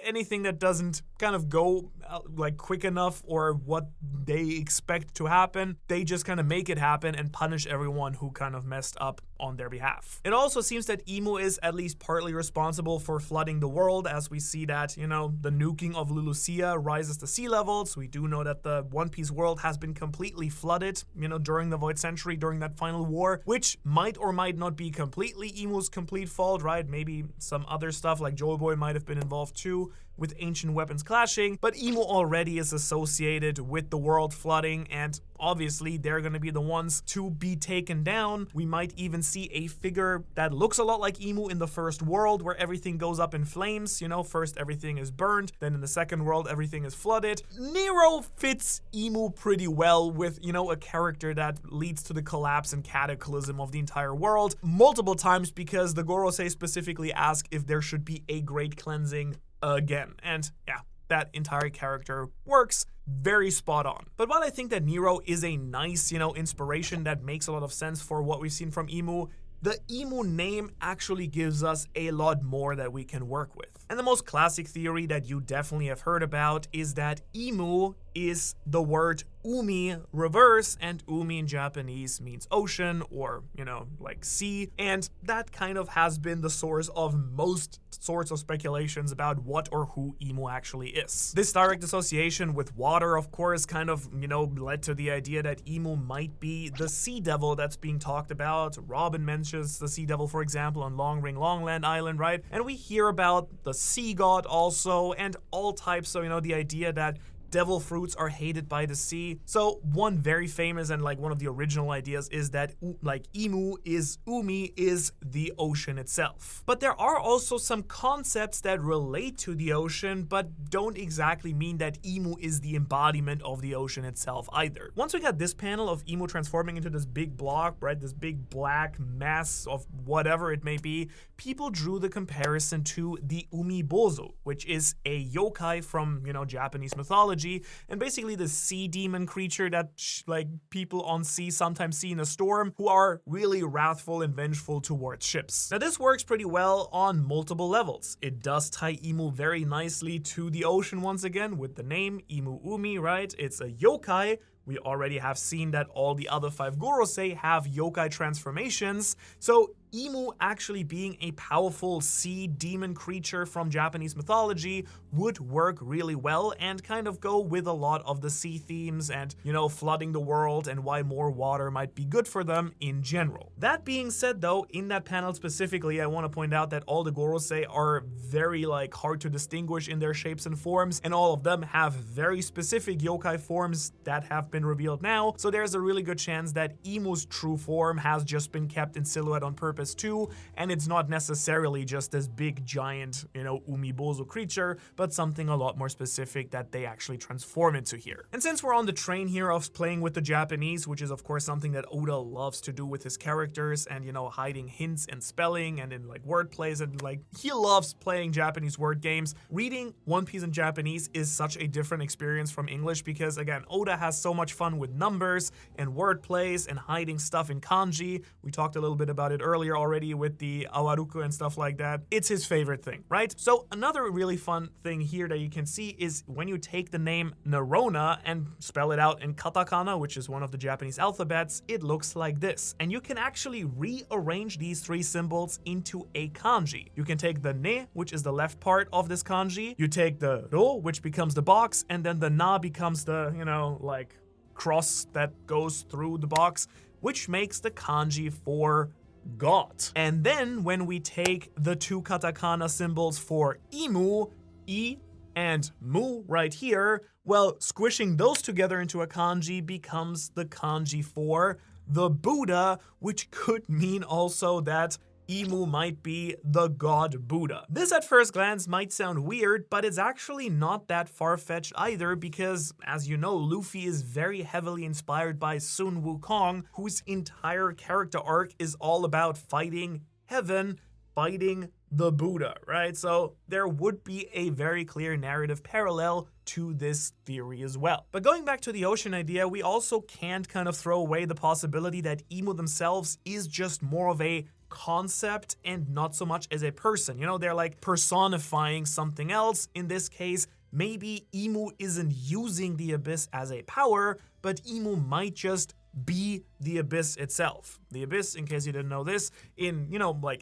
Speaker 1: anything that doesn't kind of go like quick enough or what they expect to happen, they just kind of make it happen and punish everyone who kind of messed up on their behalf. It also seems that Imu is at least partly responsible for flooding the world, as we see that, the nuking of Lulusia rises the sea levels. We do know that the One Piece world has been completely flooded, during the Void Century, during that final war, which might or might not be completely Imu's complete fault, right? Maybe some other stuff like Joyboy might have been involved too, with ancient weapons clashing, but Imu already is associated with the world flooding, and obviously they're gonna be the ones to be taken down. We might even see a figure that looks a lot like Imu in the first world, where everything goes up in flames, first everything is burned, then in the second world everything is flooded. Nero fits Imu pretty well with, a character that leads to the collapse and cataclysm of the entire world multiple times, because the Gorosei specifically ask if there should be a great cleansing again. And yeah, that entire character works very spot on. But while I think that Nero is a nice, inspiration that makes a lot of sense for what we've seen from Imu, the Imu name actually gives us a lot more that we can work with. And the most classic theory that you definitely have heard about is that Imu is the word umi reverse, and umi in Japanese means ocean or, like sea. And that kind of has been the source of most sorts of speculations about what or who Imu actually is. This direct association with water, of course, kind of, led to the idea that Imu might be the sea devil that's being talked about. Robin mentions the sea devil, for example, on Long Ring Longland Island, right? And we hear about the sea god also, and all types of, the idea that devil fruits are hated by the sea. So one very famous and one of the original ideas is that Imu is Umi is the ocean itself. But there are also some concepts that relate to the ocean but don't exactly mean that Imu is the embodiment of the ocean itself either. Once we got this panel of Imu transforming into this big block, right, this big black mass of whatever it may be, people drew the comparison to the Umibozu, which is a yokai from, Japanese mythology, and basically the sea demon creature that people on sea sometimes see in a storm, who are really wrathful and vengeful towards ships. Now this works pretty well on multiple levels. It does tie Imu very nicely to the ocean once again with the name Imu Umi, right? It's a yokai We already have seen that all the other 5 Gorosei have yokai transformations, so Imu actually being a powerful sea demon creature from Japanese mythology would work really well and kind of go with a lot of the sea themes and, flooding the world and why more water might be good for them in general. That being said though, in that panel specifically, I want to point out that all the Gorosei are very hard to distinguish in their shapes and forms, and all of them have very specific yokai forms that have been revealed now, so there's a really good chance that Imu's true form has just been kept in silhouette on purpose too, and it's not necessarily just this big giant, umibozu creature, but something a lot more specific that they actually transform into here. And since we're on the train here of playing with the Japanese, which is of course something that Oda loves to do with his characters and, hiding hints and spelling and in word plays, and he loves playing Japanese word games, reading One Piece in Japanese is such a different experience from English because, again, Oda has so much fun with numbers and word plays and hiding stuff in kanji. We talked a little bit about it earlier already with the awaruku and stuff like that. It's his favorite thing, right? So another really fun thing here that you can see is when you take the name Nerona and spell it out in katakana, which is one of the Japanese alphabets, it looks like this. And you can actually rearrange these 3 symbols into a kanji. You can take the ne, which is the left part of this kanji, you take the ro, which becomes the box, and then the na becomes the, cross that goes through the box, which makes the kanji for God. And then when we take the 2 katakana symbols for Imu, I and Mu right here, well, squishing those together into a kanji becomes the kanji for the Buddha, which could mean also that Imu might be the god Buddha. This at first glance might sound weird, but it's actually not that far-fetched either because, as you know, Luffy is very heavily inspired by Sun Wukong, whose entire character arc is all about fighting heaven, fighting the Buddha, right? So there would be a very clear narrative parallel to this theory as well. But going back to the ocean idea, we also can't kind of throw away the possibility that Imu themselves is just more of a concept and not so much as a person. They're personifying something else. In this case, maybe Imu isn't using the abyss as a power, but Imu might just be the abyss itself. The abyss, in case you didn't know this, in,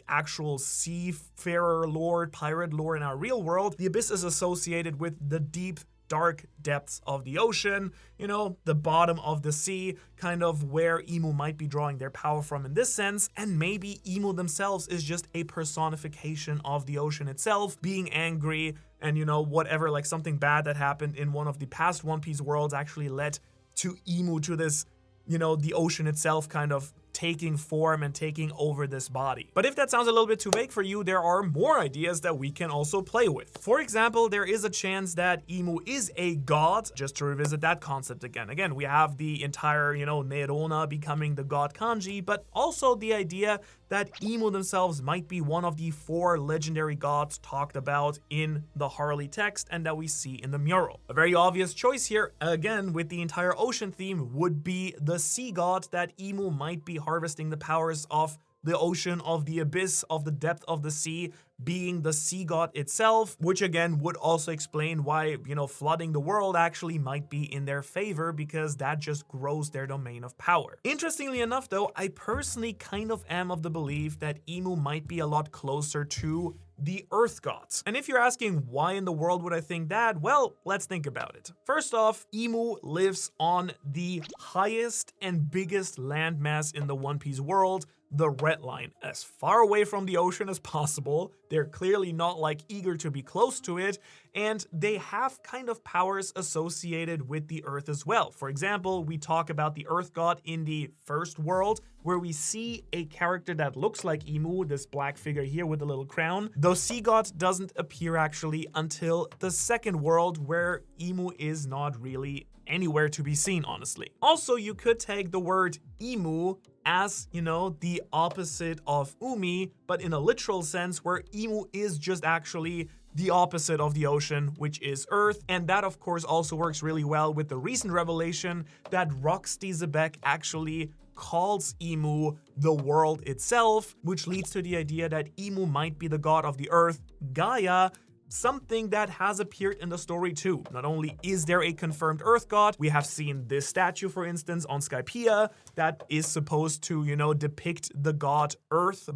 Speaker 1: actual seafarer lore, pirate lore in our real world, the abyss is associated with the deep, dark depths of the ocean, the bottom of the sea, kind of where Imu might be drawing their power from in this sense, and maybe Imu themselves is just a personification of the ocean itself, being angry, and whatever, something bad that happened in one of the past One Piece worlds actually led to Imu, to this, the ocean itself kind of taking form and taking over this body. But if that sounds a little bit too vague for you, there are more ideas that we can also play with. For example, there is a chance that Imu is a god, just to revisit that concept again. Again, we have the entire, Nerona becoming the god kanji, but also the idea that Imu themselves might be one of the 4 legendary gods talked about in the Harley text and that we see in the mural. A very obvious choice here, again, with the entire ocean theme, would be the sea god, that Imu might be harvesting the powers of the ocean, of the abyss, of the depth of the sea, being the sea god itself, which again would also explain why, flooding the world actually might be in their favor, because that just grows their domain of power. Interestingly enough though, I personally kind of am of the belief that Imu might be a lot closer to the Earth gods. And if you're asking why in the world would I think that, well, let's think about it. First off, Imu lives on the highest and biggest landmass in the One Piece world, the Red Line, as far away from the ocean as possible. They're clearly not eager to be close to it, and they have kind of powers associated with the Earth as well. For example, we talk about the Earth God in the first world, where we see a character that looks like Imu, this black figure here with a little crown. Though Sea God doesn't appear actually until the second world, where Imu is not really anywhere to be seen, honestly. Also, you could take the word Imu as, the opposite of Umi, but in a literal sense, where Imu is just actually the opposite of the ocean, which is Earth. And that, of course, also works really well with the recent revelation that Roxy Zebek actually calls Imu the world itself, which leads to the idea that Imu might be the god of the Earth, Gaia, something that has appeared in the story too. Not only is there a confirmed Earth god, we have seen this statue, for instance, on Skypiea that is supposed to, depict the god Earth,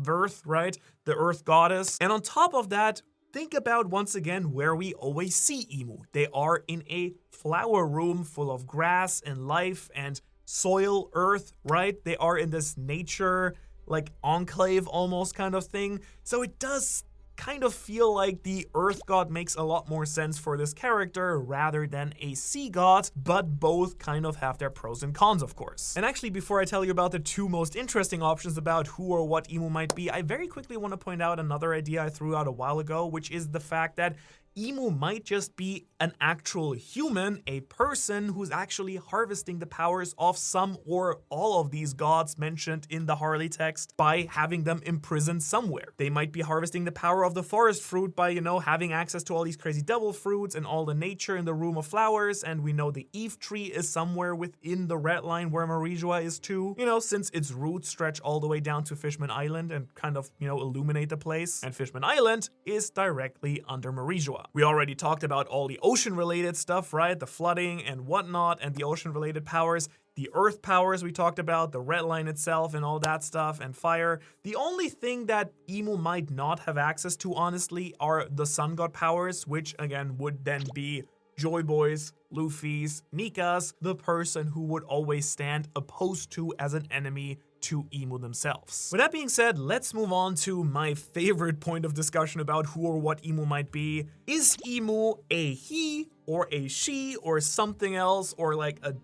Speaker 1: right? The Earth goddess. And on top of that, think about once again where we always see Imu. They are in a flower room full of grass and life and soil, earth, right? They are in this nature, like enclave almost kind of thing. So it does kind of feel like the Earth God makes a lot more sense for this character rather than a sea god, but both kind of have their pros and cons, of course. And actually, before I tell you about the two most interesting options about who or what Imu might be, I very quickly want to point out another idea I threw out a while ago, which is the fact that Imu might just be an actual human, a person who's actually harvesting the powers of some or all of these gods mentioned in the Harley text by having them imprisoned somewhere. They might be harvesting the power of the forest fruit by, having access to all these crazy devil fruits and all the nature in the room of flowers, and we know the Eve tree is somewhere within the red line where Marijua is too, since its roots stretch all the way down to Fishman Island and kind of, illuminate the place. And Fishman Island is directly under Marijua. We already talked about all the ocean-related stuff, right? The flooding and whatnot, and the ocean-related powers. The earth powers we talked about, the red line itself and all that stuff, and fire. The only thing that Imu might not have access to, honestly, are the sun god powers, which, again, would then be Joyboy's, Luffy's, Nika's, the person who would always stand opposed to as an enemy to Imu themselves. With that being said, let's move on to my favorite point of discussion about who or what Imu might be. Is Imu a he or a she or something else, or like a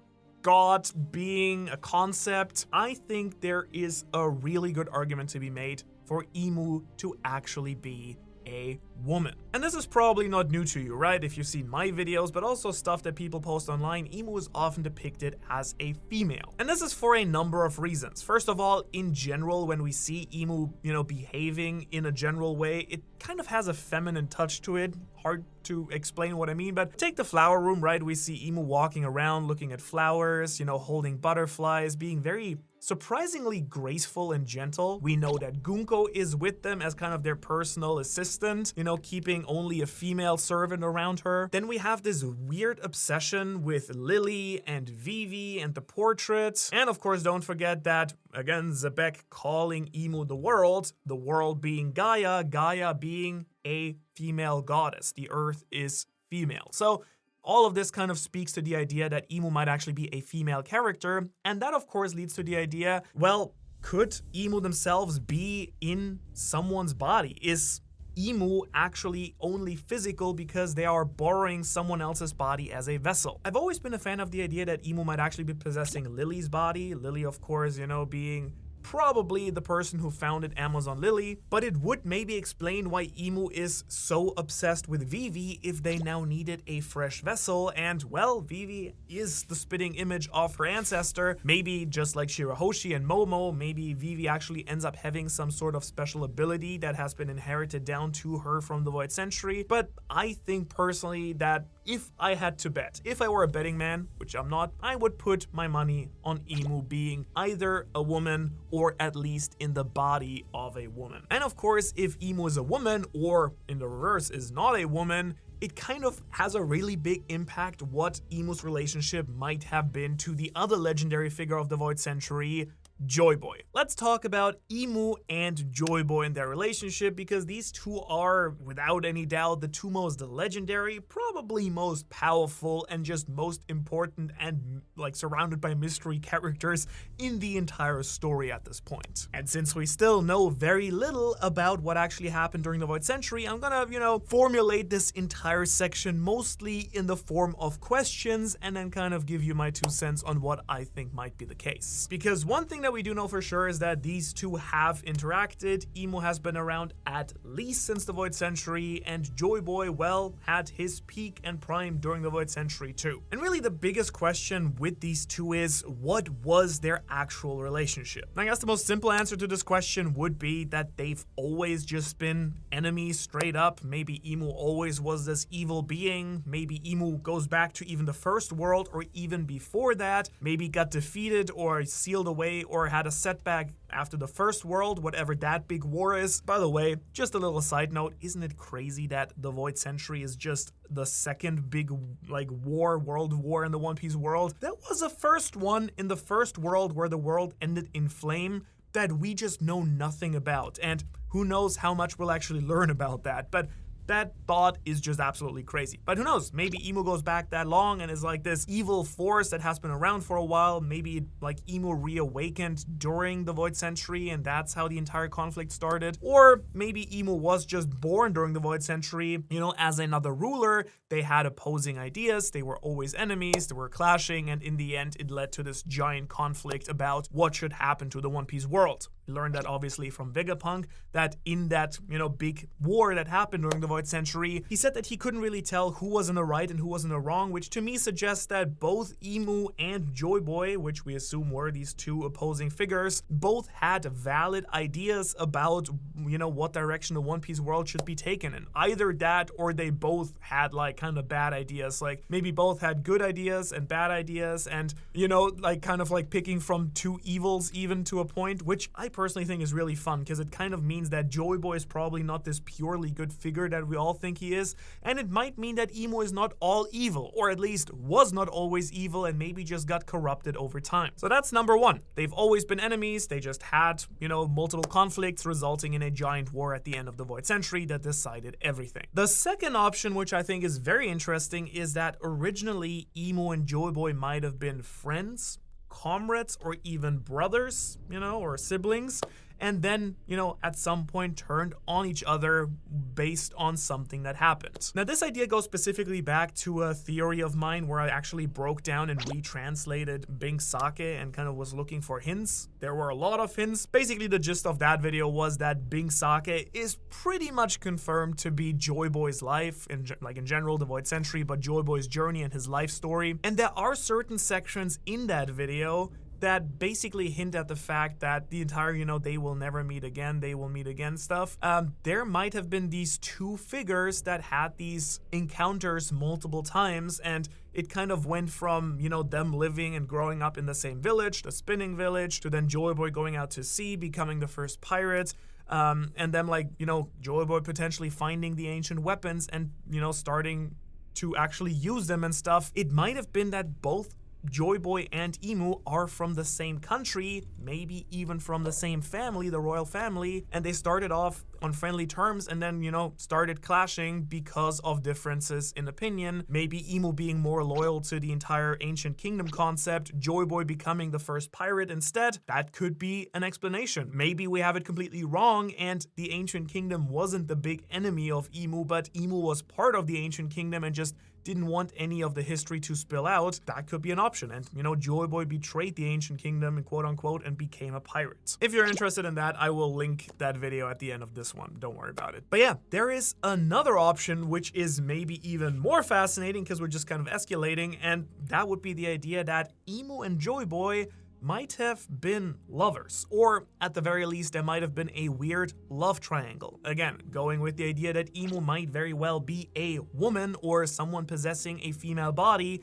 Speaker 1: god being, a concept? I think there is a really good argument to be made for Imu to actually be a woman. And this is probably not new to you, right? If you've seen my videos, but also stuff that people post online, Imu is often depicted as a female. And this is for a number of reasons. First of all, in general, when we see Imu, behaving in a general way, it kind of has a feminine touch to it. Hard to explain what I mean, but take the flower room, right? We see Imu walking around, looking at flowers, holding butterflies, being very surprisingly graceful and gentle. We know that Gunko is with them as kind of their personal assistant, keeping only a female servant around her. Then we have this weird obsession with Lily and Vivi and the portrait. And of course, don't forget that, again, Zebek calling Imu the world being Gaia, Gaia being a female goddess. The earth is female. So all of this kind of speaks to the idea that Imu might actually be a female character, and that of course leads to the idea, well, could Imu themselves be in someone's body? Is Imu actually only physical because they are borrowing someone else's body as a vessel? I've always been a fan of the idea that Imu might actually be possessing Lily's body. Lily, of course, being probably the person who founded Amazon Lily, but it would maybe explain why Imu is so obsessed with Vivi if they now needed a fresh vessel, and well, Vivi is the spitting image of her ancestor. Maybe just like Shirahoshi and Momo, maybe Vivi actually ends up having some sort of special ability that has been inherited down to her from the Void Century, but I think personally that if I had to bet, if I were a betting man, which I'm not, I would put my money on Imu being either a woman or at least in the body of a woman. And of course, if Imu is a woman, or in the reverse is not a woman, it kind of has a really big impact what Imu's relationship might have been to the other legendary figure of the Void Century, Joyboy. Let's talk about Imu and Joyboy and their relationship, because these two are, without any doubt, the two most legendary, probably most powerful, and just most important and surrounded by mystery characters in the entire story at this point. And since we still know very little about what actually happened during the Void Century, I'm gonna, formulate this entire section mostly in the form of questions and then kind of give you my 2 cents on what I think might be the case. Because one thing that we do know for sure is that these two have interacted. Imu has been around at least since the Void Century, and Joyboy, well, had his peak and prime during the Void Century too. And really the biggest question with these two is, what was their actual relationship? And I guess the most simple answer to this question would be that they've always just been enemies straight up. Maybe Imu always was this evil being. Maybe Imu goes back to even the first world or even before that. Maybe got defeated or sealed away or or had a setback after the First World, whatever that big war is. By the way, just a little side note, isn't it crazy that the Void Century is just the second big world war in the One Piece world? That was the first one in the First World where the world ended in flame that we just know nothing about, and who knows how much we'll actually learn about that. But that thought is just absolutely crazy. But who knows? Maybe Imu goes back that long and is like this evil force that has been around for a while. Maybe like Imu reawakened during the Void Century and that's how the entire conflict started. Or maybe Imu was just born during the Void Century, you know, as another ruler. They had opposing ideas. They were always enemies. They were clashing. And in the end, it led to this giant conflict about what should happen to the One Piece world. We learned that obviously from Vegapunk, that in that, you know, big war that happened during the Void Century, he said that he couldn't really tell who was in the right and who was in the wrong, which to me suggests that both Imu and Joyboy, which we assume were these two opposing figures, both had valid ideas about, you know, what direction the One Piece world should be taken in. Either that or they both had like kind of bad ideas, like maybe both had good ideas and bad ideas, and, you know, like kind of like picking from two evils even to a point, which I personally think is really fun because it kind of means that Joyboy is probably not this purely good figure that we all think he is, and it might mean that Imu is not all evil, or at least was not always evil and maybe just got corrupted over time. So that's number one. They've always been enemies. They just had, you know, multiple conflicts resulting in a giant war at the end of the Void Century that decided everything. The second option, which I think is very interesting, is that originally Imu and Joyboy might have been friends, comrades, or even brothers, you know, or siblings, and then, you know, at some point turned on each other based on something that happened. Now, this idea goes specifically back to a theory of mine where I actually broke down and retranslated Bing Sake and kind of was looking for hints. There were a lot of hints. Basically, the gist of that video was that Bing Sake is pretty much confirmed to be Joyboy's life, in general, the Void Century, but Joyboy's journey and his life story. And there are certain sections in that video that basically hint at the fact that the entire, you know, they will never meet again, they will meet again stuff. There might have been these two figures that had these encounters multiple times, and it kind of went from, you know, them living and growing up in the same village, the spinning village, to then Joyboy going out to sea, becoming the first pirate, and then, like, you know, Joyboy potentially finding the ancient weapons and, you know, starting to actually use them and stuff. It might have been that both Joyboy and Imu are from the same country, maybe even from the same family, the royal family, and they started off on friendly terms and then, you know, started clashing because of differences in opinion. Maybe Imu being more loyal to the entire ancient kingdom concept, Joyboy becoming the first pirate instead. That could be an explanation. Maybe we have it completely wrong and the ancient kingdom wasn't the big enemy of Imu, but Imu was part of the ancient kingdom and just didn't want any of the history to spill out. That could be an option. And, you know, Joyboy betrayed the ancient kingdom, and quote unquote, and became a pirate. If you're interested in that, I will link that video at the end of this one. Don't worry about it. But yeah, there is another option, which is maybe even more fascinating because we're just kind of escalating. And that would be the idea that Imu and Joyboy might have been lovers, or at the very least there might have been a weird love triangle. Again, going with the idea that Imu might very well be a woman or someone possessing a female body.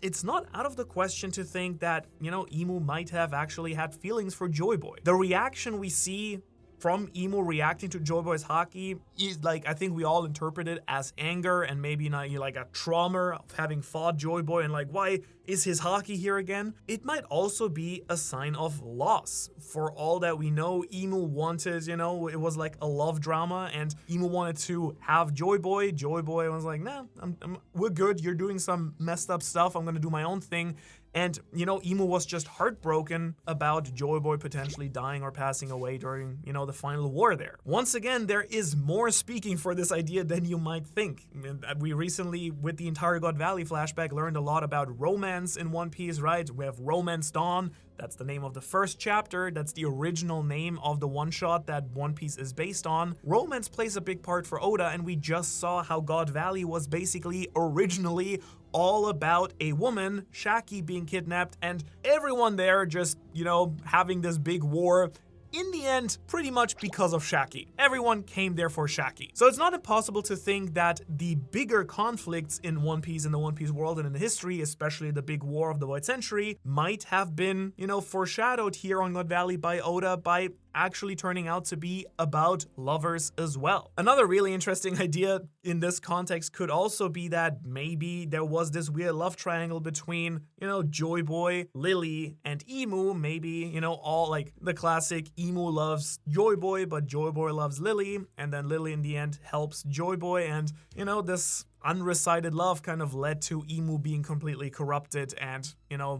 Speaker 1: It's not out of the question to think that, you know, Imu might have actually had feelings for Joyboy. The reaction we see from Imu reacting to Joyboy's haki is, like, I think we all interpret it as anger and maybe not, you know, like a trauma of having fought Joyboy and like, why is his haki here again? It might also be a sign of loss. For all that we know, Imu wanted, you know, it was like a love drama and Imu wanted to have Joyboy. Joyboy was like, nah, we're good. You're doing some messed up stuff. I'm gonna do my own thing. And, you know, Imu was just heartbroken about Joyboy potentially dying or passing away during, you know, the final war there. Once again, there is more speaking for this idea than you might think. We recently, with the entire God Valley flashback, learned a lot about romance in One Piece, right? We have Romance Dawn. That's the name of the first chapter. That's the original name of the one-shot that One Piece is based on. Romance plays a big part for Oda, and we just saw how God Valley was basically originally all about a woman, Shaki, being kidnapped, and everyone there just, you know, having this big war. in the end, pretty much because of Shaki. Everyone came there for Shaki. So it's not impossible to think that the bigger conflicts in One Piece, in the One Piece world and in history, especially the big war of the Void Century, might have been, foreshadowed here on God Valley by Oda by actually turning out to be about lovers as well. Another really interesting idea in this context could also be that maybe there was this weird love triangle between, Joyboy, Lily, and Imu. Maybe, all like the classic Imu loves Joyboy, but Joyboy loves Lily, and then Lily in the end helps Joyboy, and, this unrequited love kind of led to Imu being completely corrupted and,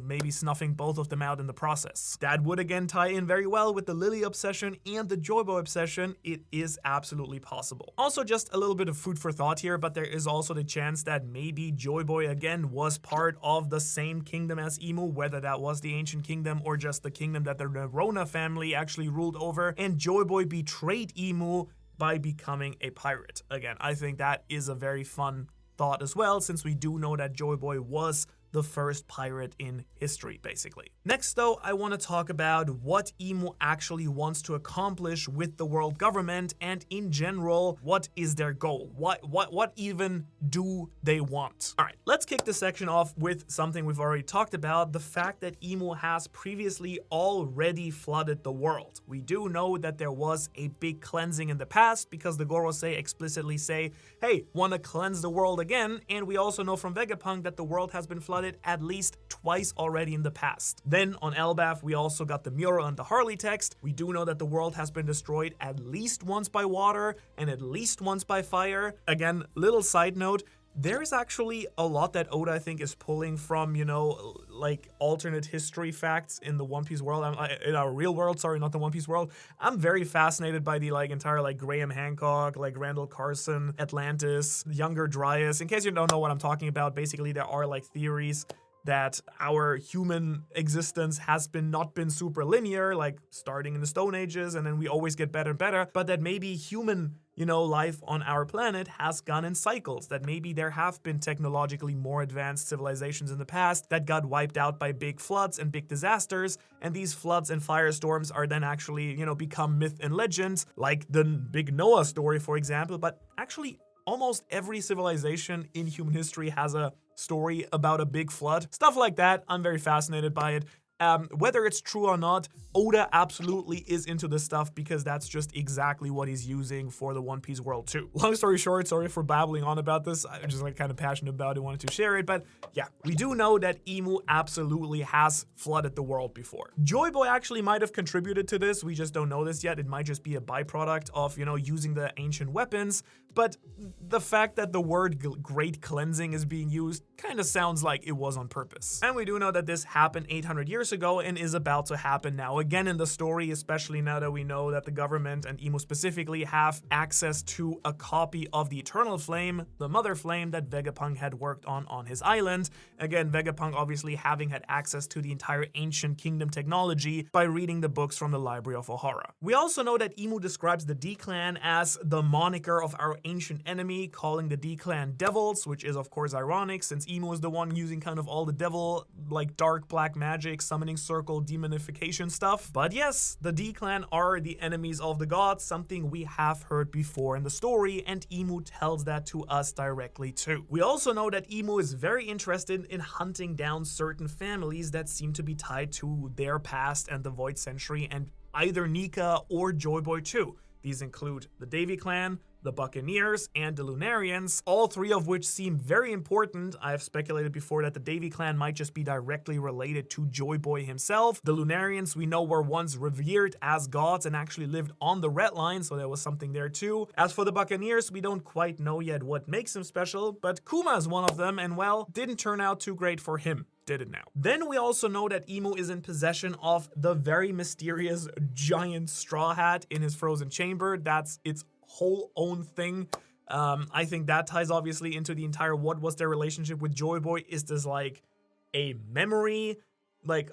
Speaker 1: maybe snuffing both of them out in the process. That would again tie in very well with the Lily obsession and the Joyboy obsession. It is absolutely possible. Also, just a little bit of food for thought here, but there is also the chance that maybe Joyboy again was part of the same kingdom as Imu, whether that was the Ancient Kingdom or just the kingdom that the Nerona family actually ruled over, and Joyboy betrayed Imu by becoming a pirate. Again, I think that is a very fun thought as well, since we do know that Joyboy was the first pirate in history, basically. Next, though, I want to talk about what Imu actually wants to accomplish with the world government, and in general, what is their goal? What even do they want? All right, let's kick this section off with something we've already talked about, the fact that Imu has previously already flooded the world. We do know that there was a big cleansing in the past, because the Gorosei explicitly say, hey, want to cleanse the world again, and we also know from Vegapunk that the world has been flooded at least twice already in the past. Then on Elbaf, we also got the mural and the Harley text. We do know that the world has been destroyed at least once by water and at least once by fire. Again, little side note, there is actually a lot that Oda, I think, is pulling from, like alternate history facts in the One Piece world, in our real world, sorry, not the One Piece world. I'm very fascinated by the entire Graham Hancock, Randall Carson, Atlantis, Younger Dryas. In case you don't know what I'm talking about, basically there are theories that our human existence has not been super linear, starting in the Stone Ages, and then we always get better and better, but that maybe human life on our planet has gone in cycles, that maybe there have been technologically more advanced civilizations in the past that got wiped out by big floods and big disasters, and these floods and firestorms are then actually, become myth and legend, like the big Noah story, for example, but actually almost every civilization in human history has a story about a big flood. Stuff like that, I'm very fascinated by it. Whether it's true or not, Oda absolutely is into this stuff because that's just exactly what he's using for the One Piece world too. Long story short, sorry for babbling on about this. I'm just kind of passionate about it, wanted to share it. But yeah, we do know that Imu absolutely has flooded the world before. Joyboy actually might have contributed to this. We just don't know this yet. It might just be a byproduct of, using the ancient weapons. But the fact that the word great cleansing is being used kind of sounds like it was on purpose. And we do know that this happened 800 years ago and is about to happen now again in the story, especially now that we know that the government and Imu specifically have access to a copy of the Eternal Flame, the Mother Flame that Vegapunk had worked on his island. Again, Vegapunk obviously having had access to the entire Ancient Kingdom technology by reading the books from the Library of Ohara. We also know that Imu describes the D-Clan as the moniker of our ancient enemy, calling the D-Clan devils, which is of course ironic since Imu is the one using kind of all the devil, dark black magic, summoning circle, demonification stuff. But yes, the D-Clan are the enemies of the gods, something we have heard before in the story, and Imu tells that to us directly too. We also know that Imu is very interested in hunting down certain families that seem to be tied to their past and the Void Century, and either Nika or Joyboy too. These include the Davy Clan, the Buccaneers, and the Lunarians, all three of which seem very important. I have speculated before that the Davy Clan might just be directly related to Joyboy himself. The Lunarians we know were once revered as gods and actually lived on the Red Line, so there was something there too. As for the Buccaneers, we don't quite know yet what makes them special, but Kuma is one of them, and well, didn't turn out too great for him. Did it now. Then we also know that Imu is in possession of the very mysterious giant straw hat in his frozen chamber. That's its whole own thing. I think that ties obviously into the entire what was their relationship with Joyboy. Is this a memory?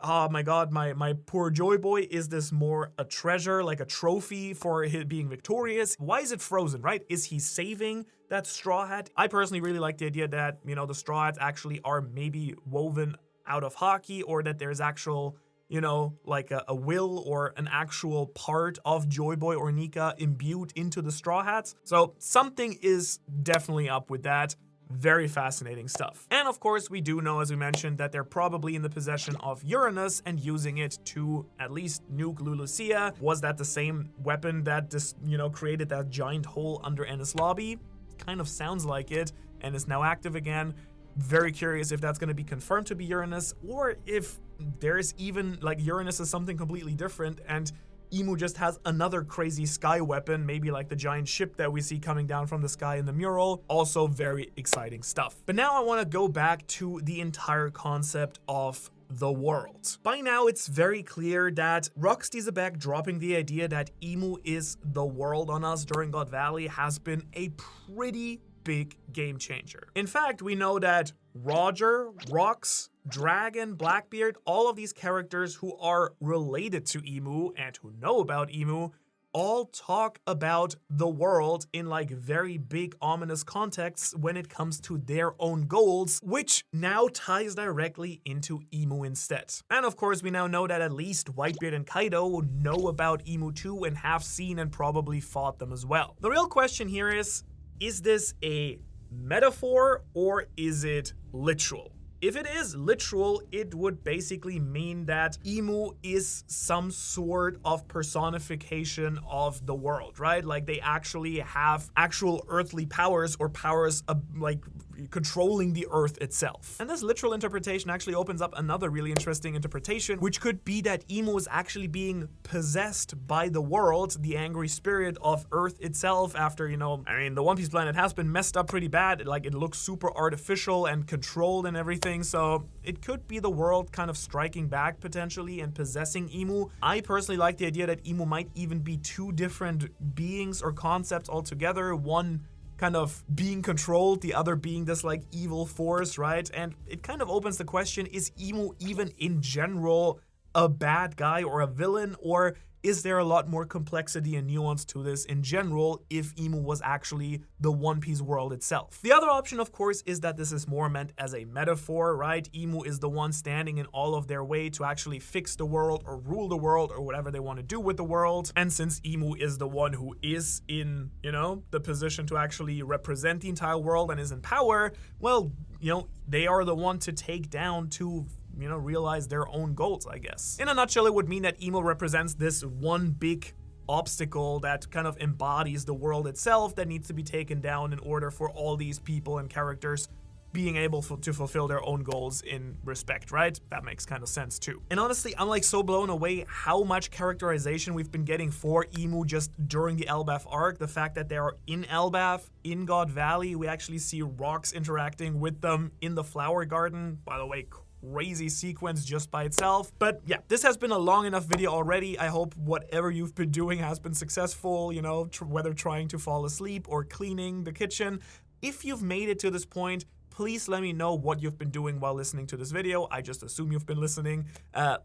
Speaker 1: Oh my god, my poor Joyboy? Is this more a treasure, a trophy for him being victorious? Why is it frozen, right? Is he saving that straw hat? I personally really like the idea that, the straw hats actually are maybe woven out of hockey, or that there's actual, you know, like a will or an actual part of Joyboy or Nika imbued into the Straw Hats. So something is definitely up with that. Very fascinating stuff. And of course, we do know, as we mentioned, that they're probably in the possession of Uranus and using it to at least nuke Lulusia. Was that the same weapon that just, you know, created that giant hole under Enies Lobby? Kind of sounds like it, and is now active again. Very curious if that's going to be confirmed to be Uranus, or if there's even, like, Uranus is something completely different and Imu just has another crazy sky weapon, maybe like the giant ship that we see coming down from the sky in the mural. Also very exciting stuff. But now I want to go back to the entire concept of the world. By now, it's very clear that Rocksteady dropping the idea that Imu is the world on us during God Valley has been a pretty big game changer. In fact, we know that Roger, Rox, Dragon, Blackbeard, all of these characters who are related to Imu and who know about Imu all talk about the world in like very big ominous contexts when it comes to their own goals, which now ties directly into Imu instead. And of course, we now know that at least Whitebeard and Kaido know about Imu too and have seen and probably fought them as well. The real question here is this a metaphor or is it literal? If it is literal, it would basically mean that Imu is some sort of personification of the world, right? Like they actually have actual earthly powers or powers like controlling the earth itself. And this literal interpretation actually opens up another really interesting interpretation, which could be that Imu is actually being possessed by the world, the angry spirit of Earth itself after, you know, I mean, the One Piece planet has been messed up pretty bad. Like it looks super artificial and controlled and everything. So it could be the world kind of striking back potentially and possessing Imu. I personally like the idea that Imu might even be two different beings or concepts altogether. One kind of being controlled, the other being this like evil force, right? And it kind of opens the question, is Imu even in general a bad guy or a villain, or is there a lot more complexity and nuance to this in general if Imu was actually the One Piece world itself? The other option, of course, is that this is more meant as a metaphor, right? Imu is the one standing in all of their way to actually fix the world or rule the world or whatever they want to do with the world. And since Imu is the one who is in, you know, the position to actually represent the entire world and is in power, well, you know, they are the one to take down to, you know, realize their own goals, I guess. In a nutshell, it would mean that Imu represents this one big obstacle that kind of embodies the world itself that needs to be taken down in order for all these people and characters being able to fulfill their own goals in respect, right? That makes kind of sense too. And honestly, I'm like so blown away how much characterization we've been getting for Imu just during the Elbaf arc. The fact that they are in Elbaf, in God Valley, we actually see Rox interacting with them in the flower garden. By the way, crazy sequence just by itself. But yeah, this has been a long enough video already. I hope whatever you've been doing has been successful, you know, whether trying to fall asleep or cleaning the kitchen. If you've made it to this point, please let me know what you've been doing while listening to this video. I just assume you've been listening.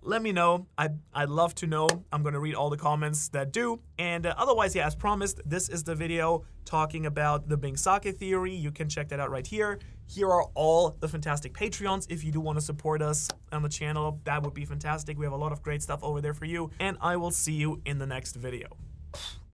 Speaker 1: Let me know. I'd love to know. I'm going to read all the comments that do. And otherwise, yeah, as promised, this is the video talking about the Bing Sake theory. You can check that out right here. Here are all the fantastic Patreons. If you do want to support us on the channel, that would be fantastic. We have a lot of great stuff over there for you. And I will see you in the next video.